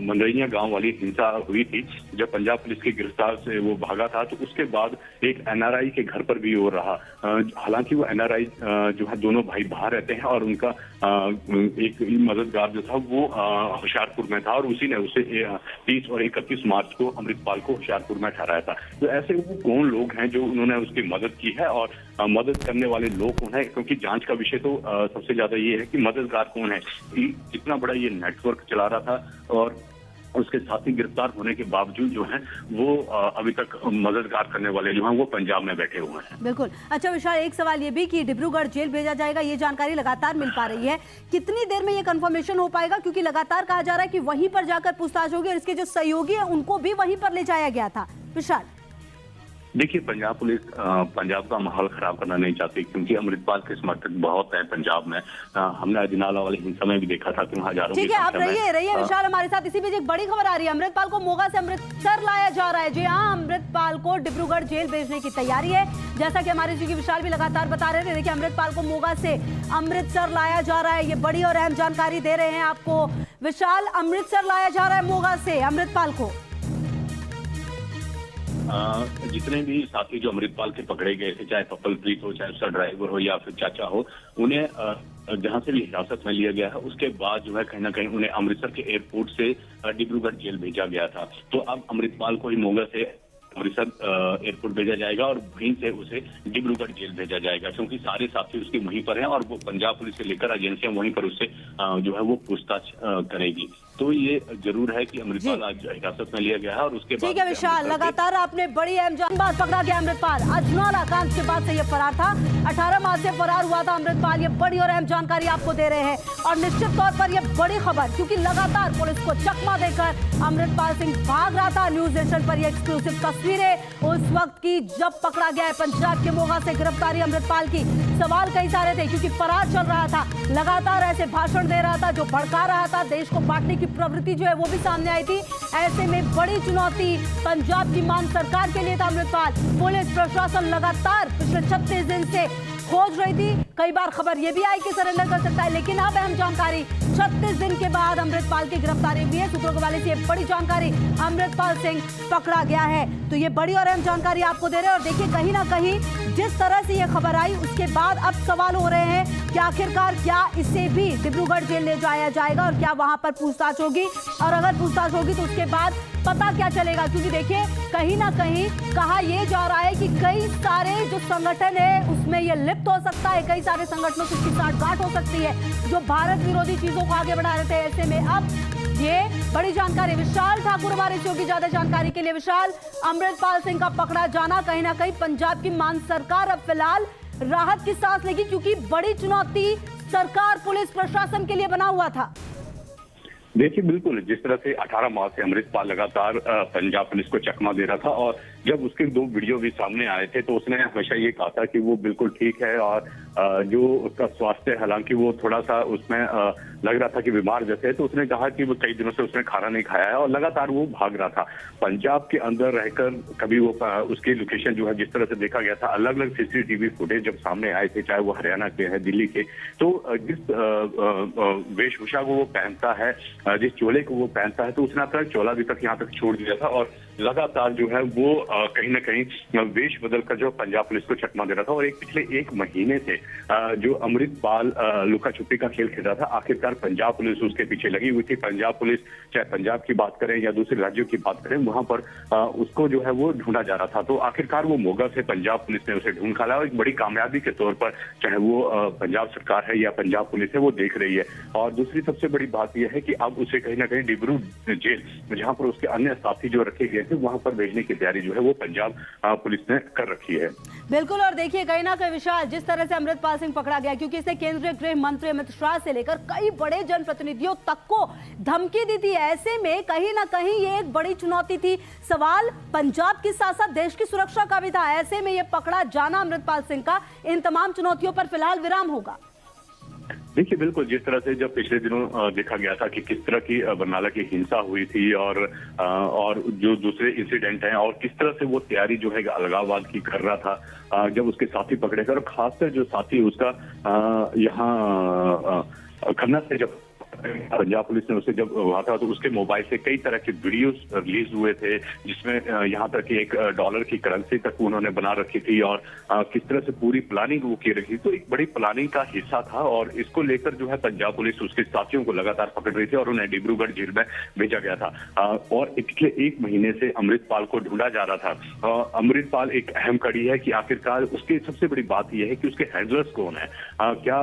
मंदरैया गाँव वाली हिंसा हुई थी, जब पंजाब पुलिस की गिरफ्तार से वो भागा था, तो उसके बाद एक NRI के घर पर भी वो रहा। हालांकि वो NRI जो है दोनों भाई बाहर रहते हैं, और उनका एक मददगार जो था वो होशियारपुर में था, और उसी ने उसे 30 और 31 मार्च को अमृतपाल को होशियारपुर में ठहराया था। तो ऐसे वो कौन लोग हैं जो उन्होंने उसकी मदद की है, और मदद करने वाले लोग कौन है, क्योंकि जांच का विषय तो सबसे ज्यादा ये है कि मददगार कौन है। इतना बड़ा ये नेटवर्क चला रहा था, और उसके साथी गिरफ्तार होने के बावजूद जो है वो अभी तक मददगार करने वाले जो हैं वो पंजाब में बैठे हुए हैं। बिल्कुल। अच्छा विशाल, एक सवाल ये भी कि डिब्रूगढ़ जेल भेजा जाएगा, ये जानकारी लगातार मिल पा रही है, कितनी देर में ये कंफर्मेशन हो पाएगा? क्योंकि लगातार कहा जा रहा है कि वहीं पर जाकर पूछताछ होगी, और इसके जो सहयोगी हैं उनको भी वहीं पर ले जाया गया था। विशाल, देखिए, पंजाब पुलिस पंजाब का माहौल खराब करना नहीं चाहती, क्योंकि अमृतपाल के समर्थक बहुत है पंजाब में। हमने अजनाला वाली हिंसा में भी देखा था कि हजारों। ठीक है, आप रहिए विशाल हमारे साथ। इसी बीच एक बड़ी खबर आ रही है, अमृतपाल को मोगा से अमृतसर लाया जा रहा है। जी हाँ, अमृतपाल को डिब्रूगढ़ जेल भेजने की तैयारी है, जैसा कि हमारे जी विशाल भी लगातार बता रहे थे। देखिए, अमृतपाल को मोगा से अमृतसर लाया जा रहा है, ये बड़ी और अहम जानकारी दे रहे हैं आपको विशाल। अमृतसर लाया जा रहा है मोगा से अमृतपाल को। जितने भी साथी जो अमृतपाल के पकड़े गए थे, चाहे पप्पल प्रीत हो, चाहे उसका ड्राइवर हो, या फिर चाचा हो, उन्हें जहां से भी हिरासत में लिया गया है, उसके बाद जो है कहीं ना कहीं उन्हें अमृतसर के एयरपोर्ट से डिब्रूगढ़ जेल भेजा गया था। तो अब अमृतपाल को ही मोगा से अमृतसर एयरपोर्ट भेजा जाएगा और वहीं से उसे डिब्रूगढ़ जेल भेजा जाएगा, क्योंकि सारे साथी उसके वहीं पर हैं और वो पंजाब पुलिस से लेकर एजेंसियां वहीं पर उससे जो है वो पूछताछ करेगी। तो ये जरूर है कि अमृतपाल आज हिरासत में लिया गया है और उसके बाद ठीक है विशाल, लगातार आपने बड़ी अहम बात पकड़ा गया अमृतपाल। अजनौला कांड के बाद से ये फरार था, 18 मार्च से फरार हुआ था अमृतपाल। ये बड़ी और अहम जानकारी आपको दे रहे हैं और निश्चित तौर पर ये बड़ी खबर, क्योंकि लगातार पुलिस को चकमा देकर अमृतपाल सिंह भाग रहा था। न्यूज नेशन पर ये एक्सक्लूसिव तस्वीरें उस वक्त की जब पकड़ा गया है पंजाब के मोगा से गिरफ्तारी अमृतपाल की। सवाल कई सारे थे क्योंकि फरार चल रहा था, लगातार ऐसे भाषण दे रहा था जो भड़का रहा था, देश को बांटने की प्रवृत्ति जो है वो भी सामने आई थी। ऐसे में बड़ी चुनौती पंजाब की मान सरकार के लिए था अमृतपाल। पुलिस प्रशासन लगातार पिछले 36 दिन से खोज रही थी। कई बार खबर ये भी आई कि सरेंडर कर सकता है, लेकिन अब अहम जानकारी 36 दिन के बाद अमृतपाल की गिरफ्तारी हुई है। सूत्रों के हवाले से बड़ी जानकारी, अमृतपाल सिंह पकड़ा गया है। तो ये बड़ी और अहम जानकारी आपको दे रहे हैं और देखिए कहीं ना कहीं जिस तरह से ये खबर आई उसके बाद अब सवाल हो रहे हैं कि आखिरकार क्या इसे भी डिब्रूगढ़ जेल ले जाया जाएगा और क्या वहां पर पूछताछ होगी, और अगर पूछताछ होगी तो उसके बाद पता क्या चलेगा। क्योंकि देखिए कहीं ना कहीं कहा यह जा रहा है कि कई सारे जो संगठन है उसमें ये लिप्त हो सकता है, कई सारे संगठनों से इसकी साठगांठ हो सकती है जो भारत विरोधी चीजों को आगे बढ़ा रहे थे। ऐसे में अब ये बड़ी जानकारी, विशाल ठाकुर हमारे शो की ज्यादा जानकारी के लिए। विशाल, अमृतपाल सिंह का पकड़ा जाना कहीं ना कहीं पंजाब की मान सरकार अब फिलहाल राहत की सांस लेगी, क्योंकि बड़ी चुनौती सरकार पुलिस प्रशासन के लिए बना हुआ था। देखिए बिल्कुल, जिस तरह से 18 मार्च से अमृतपाल लगातार पंजाब पुलिस को चकमा दे रहा था और जब उसके 2 वीडियो भी सामने आए थे तो उसने हमेशा ये कहा था कि वो बिल्कुल ठीक है और जो उसका स्वास्थ्य, हालांकि वो थोड़ा सा उसमें लग रहा था कि बीमार जैसे है, तो उसने कहा कि वो कई दिनों से उसने खाना नहीं खाया है और लगातार वो भाग रहा था पंजाब के अंदर रहकर। कभी वो उसकी लोकेशन जो है जिस तरह से देखा गया था, अलग अलग सीसीटीवी फुटेज जब सामने आए थे, चाहे वो हरियाणा के हैं, दिल्ली के, तो जिस वेशभूषा को वो पहनता है, जिस चोले को वो पहनता है, तो उसने अपना चोला भी तक यहाँ तक छोड़ दिया था और लगातार जो है वो कहीं ना कहीं वेश बदलकर जो पंजाब पुलिस को चकमा दे रहा था। और पिछले 1 महीने से जो अमृतपाल लुका छुपी का खेल खेल रहा था, आखिरकार पंजाब पुलिस उसके पीछे लगी हुई थी। पंजाब पुलिस, चाहे पंजाब की बात करें या दूसरे राज्यों की बात करें, वहां पर उसको जो है वो ढूंढा जा रहा था। तो आखिरकार वो मोगा से पंजाब पुलिस ने उसे ढूंढ निकाला और एक बड़ी कामयाबी के तौर पर, चाहे वो पंजाब सरकार है या पंजाब पुलिस है, वो देख रही है। और दूसरी सबसे बड़ी बात यह है कि अब उसे कहीं ना कहीं डिब्रूगढ़ जेल, जहां पर उसके अन्य साथी जो रखे गए थे, वहां पर भेजने की तैयारी जो है वो पंजाब पुलिस ने कर रखी है। बिल्कुल, और देखिए कहीं ना कहीं विशाल, जिस तरह से अमृतपाल सिंह पकड़ा गया, क्योंकि इसने केंद्रीय गृह मंत्री अमित शाह से लेकर कई बड़े जनप्रतिनिधियों तक को धमकी दी थी। ऐसे में कहीं ना कहीं ये एक बड़ी चुनौती थी। सवाल पंजाब के साथ साथ देश की सुरक्षा का भी था। ऐसे में ये पकड़ा जाना अमृतपाल सिंह का इन तमाम चुनौतियों पर फिलहाल विराम होगा। देखिए बिल्कुल, जिस तरह से जब पिछले दिनों देखा गया था कि किस तरह की बरनाला की हिंसा हुई थी और जो दूसरे इंसिडेंट हैं और किस तरह से वो तैयारी जो है अलगाववाद की कर रहा था, जब उसके साथी पकड़े गए और खासकर जो साथी उसका यहाँ खन्ना से जब पंजाब पुलिस ने उसे जब वहां था तो उसके मोबाइल से कई तरह के वीडियोस रिलीज हुए थे, जिसमें यहाँ तक कि $1 की करेंसी तक उन्होंने बना रखी थी और किस तरह से पूरी प्लानिंग वो की रखी थी। तो एक बड़ी प्लानिंग का हिस्सा था और इसको लेकर जो है पंजाब पुलिस उसके साथियों को लगातार पकड़ रही थी और उन्हें डिब्रूगढ़ जेल में भेजा गया था। और पिछले 1 महीने से अमृतपाल को ढूंढा जा रहा था। अमृतपाल एक अहम कड़ी है कि आखिरकार उसकी सबसे बड़ी बात यह है कि उसके हैंडलर्स कौन है, क्या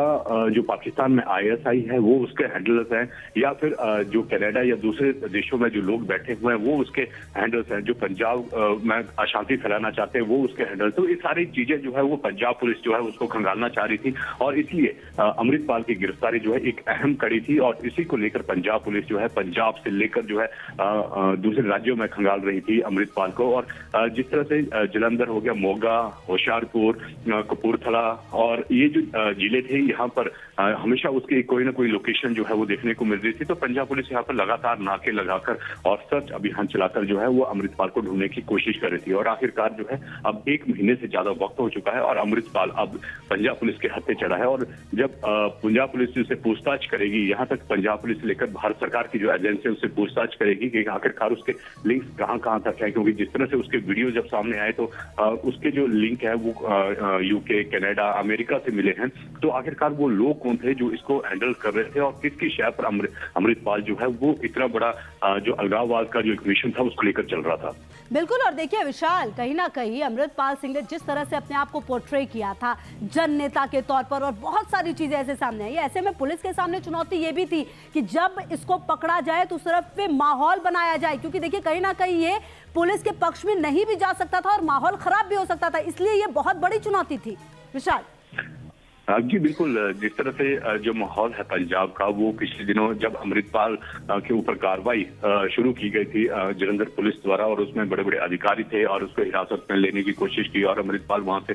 जो पाकिस्तान में ISI है वो उसके हैंडलर्स हैं या फिर जो कनाडा या दूसरे देशों में जो लोग बैठे हुए हैं वो उसके हैंडल्स हैं, जो पंजाब में अशांति फैलाना चाहते हैं वो उसके हैंडल्स। तो ये सारी चीजें जो है वो पंजाब पुलिस जो है उसको खंगालना चाह रही थी और इसलिए अमृतपाल की गिरफ्तारी जो है एक अहम कड़ी थी और इसी को लेकर पंजाब पुलिस जो है पंजाब से लेकर जो है दूसरे राज्यों में खंगाल रही थी अमृतपाल को। और जिस तरह से जलंधर हो गया, मोगा, होशियारपुर, कपूरथला और ये जो जिले थे, यहाँ पर हमेशा उसकी कोई ना कोई लोकेशन जो है वो देखने को मिल रही थी। तो पंजाब पुलिस यहाँ पर लगातार नाके लगाकर और सर्च अभियान चलाकर जो है वो अमृतपाल को ढूंढने की कोशिश कर रही थी। और आखिरकार जो है अब 1 महीने से ज्यादा वक्त हो चुका है और अमृतपाल अब पंजाब पुलिस के हत्थे चढ़ा है। और जब पंजाब पुलिस उससे पूछताछ करेगी, यहाँ तक पंजाब पुलिस से लेकर भारत सरकार की जो एजेंसी है उससे पूछताछ करेगी कि आखिरकार उसके लिंक्स कहां तक है, क्योंकि जिस तरह से उसके वीडियो जब सामने आए तो उसके जो लिंक है वो यूके, कनाडा, अमेरिका से मिले हैं। तो आखिरकार वो लोग कौन थे जो इसको हैंडल कर रहे थे और किसकी शय पर अमृतपाल जो है वो इतना बड़ा जो अलगाववाद का जो एक मिशन था उसको लेकर चल रहा था। बिल्कुल। और देखिए विशाल, कहीं ना कहीं अमृतपाल सिंह ने जिस तरह से अपने आप को पोर्ट्रे किया था जन नेता के तौर पर, और बहुत सारी चीजें ऐसे सामने आई। ऐसे में पुलिस के सामने चुनौती ये भी थी कि जब इसको पकड़ा जाए तो उस तरफ पे माहौल बनाया जाए, क्योंकि देखिए कहीं ना कहीं ये पुलिस के पक्ष में नहीं भी जा सकता था और माहौल खराब भी हो सकता था, इसलिए ये बहुत बड़ी चुनौती थी। विशाल जी बिल्कुल, जिस तरह से जो माहौल है पंजाब का वो पिछले दिनों जब अमृतपाल के ऊपर कार्रवाई शुरू की गई थी जलंधर पुलिस द्वारा, और उसमें बड़े बड़े अधिकारी थे और उसको हिरासत में लेने की कोशिश की, और अमृतपाल वहां से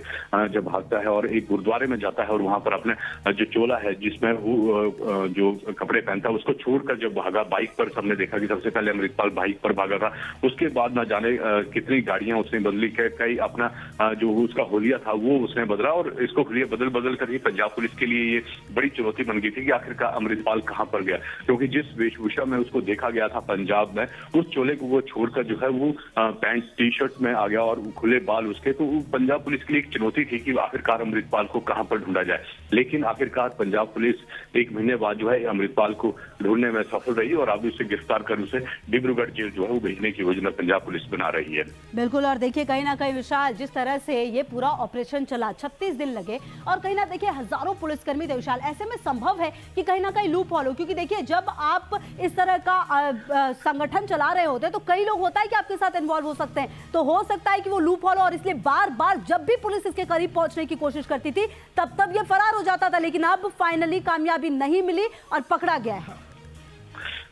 जब भागता है और एक गुरुद्वारे में जाता है और वहां पर अपने जो चोला है जिसमें वो जो कपड़े पहनता है उसको छोड़कर जब भागा बाइक पर, सबने देखा कि सबसे पहले अमृतपाल बाइक पर भागा था। उसके बाद न जाने कितनी गाड़ियां उसने बदली, कई अपना जो उसका होलिया था वो उसने बदला, और इसको होलिया बदल कर पंजाब पुलिस के लिए ये बड़ी चुनौती बन गई थी कि आखिरकार अमृतपाल कहां पर गया, क्योंकि जिस वेशभूषा में उसको देखा गया था पंजाब में, उस चोले को वो छोड़कर जो है वो पैंट टी शर्ट में आ गया और खुले बाल उसके। तो पंजाब पुलिस के लिए एक चुनौती थी कि आखिरकार अमृतपाल को कहां पर ढूंढा जाए। लेकिन आखिरकार पंजाब पुलिस 1 महीने बाद जो है अमृतपाल को ढूंढने में सफल रही और अब उसे गिरफ्तार कर उसे डिब्रूगढ़ जेल जो है वो भेजने की योजना पंजाब पुलिस बना रही है। बिल्कुल। और देखिए कहीं ना कहीं विशाल, जिस तरह से ये पूरा ऑपरेशन चला, 36 दिन लगे और कहीं ना देखिए हजारों पुलिसकर्मी थे विशाल। ऐसे में संभव है कि कहीं ना कहीं लूप होल हो, क्योंकि देखिए जब आप इस तरह का संगठन चला रहे होते हैं तो कई लोग होता है कि आपके साथ इन्वॉल्व हो सकते हैं, तो हो सकता है कि वो लूप होल हो, और इसलिए बार बार जब भी पुलिस इसके करीब पहुंचने की कोशिश करती थी तब ये फरार हो जाता था। लेकिन अब फाइनली कामयाबी नहीं मिली और पकड़ा गया है।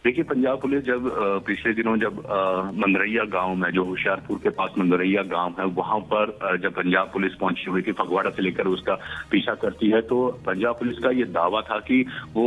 देखिए पंजाब पुलिस जब पिछले दिनों जब मंदरैया गांव में, जो होशियारपुर के पास मंदरैया गांव है, वहां पर जब पंजाब पुलिस पहुंची हुई थी फगवाड़ा से लेकर उसका पीछा करती है, तो पंजाब पुलिस का ये दावा था कि वो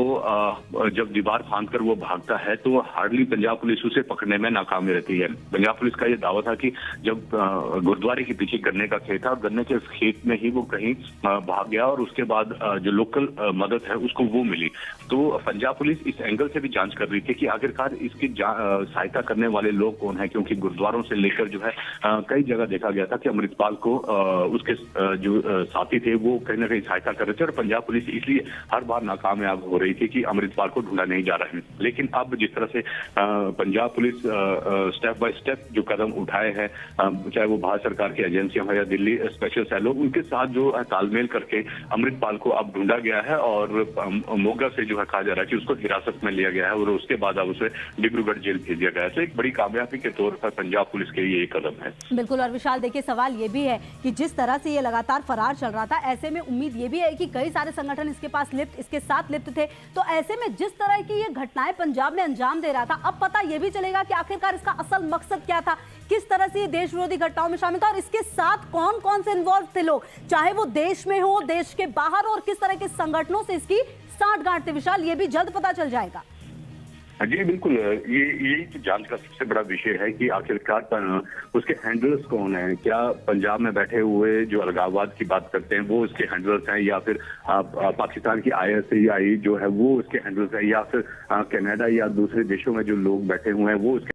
जब दीवार फांदकर वो भागता है तो हार्डली पंजाब पुलिस उसे पकड़ने में नाकाम रहती है। पंजाब पुलिस का ये दावा था कि जब गुरुद्वारे के पीछे गन्ने का खेत था और गन्ने के खेत में ही वो कहीं भाग गया और उसके बाद जो लोकल मदद है उसको वो मिली। तो पंजाब पुलिस इस एंगल से भी जांच कर रही थी कि आखिरकार इसकी सहायता करने वाले लोग कौन है, क्योंकि गुरुद्वारों से लेकर जो है कई जगह देखा गया था कि अमृतपाल को उसके जो साथी थे वो कहीं ना कहीं सहायता कर रहे थे, और पंजाब पुलिस इसलिए हर बार नाकामयाब हो रही थी कि अमृतपाल को ढूंढा नहीं जा रहा है। लेकिन अब जिस तरह से Punjab police step by step जो कदम उठाए हैं, चाहे वो भारत सरकार की एजेंसियां हो या दिल्ली स्पेशल सेल हो, उनके साथ जो तालमेल करके अमृतपाल को अब ढूंढा गया है और मोगा से जो है कहा जा रहा है कि उसको हिरासत में लिया गया है और उसके बाद अब उसे डिब्रूगढ़ जेल भेज दिया गया है। तो एक बड़ी कामयाबी के तौर पर पंजाब पुलिस के लिए एक कदम है। बिल्कुल। और विशाल देखिए सवाल ये भी है कि जिस तरह से ये लगातार फरार चल रहा था, ऐसे में उम्मीद ये भी है कि कई सारे संगठन इसके साथ लिप्त थे। तो ऐसे में जिस तरह की ये घटनाएं पंजाब में अंजाम दे रहा था, अब पता ये भी चलेगा कि आखिरकार इसका असल मकसद क्या था, किस तरह से ये देश विरोधी घटनाओं में शामिल था और इसके साथ कौन कौन से इन्वॉल्व थे लोग, चाहे वो देश में हो, देश के बाहर, और किस तरह के संगठनों से इसकी साठगांठ थी। विशाल ये भी जल्द पता चल जाएगा। जी बिल्कुल, यही तो जांच का सबसे बड़ा विषय है कि आखिरकार उसके हैंडलर्स कौन है। क्या पंजाब में बैठे हुए जो अलगाववाद की बात करते हैं वो उसके हैंडलर्स हैं, या फिर पाकिस्तान की ISI जो है वो उसके हैंडलर्स हैं, या फिर कनाडा या दूसरे देशों में जो लोग बैठे हुए हैं वो उसके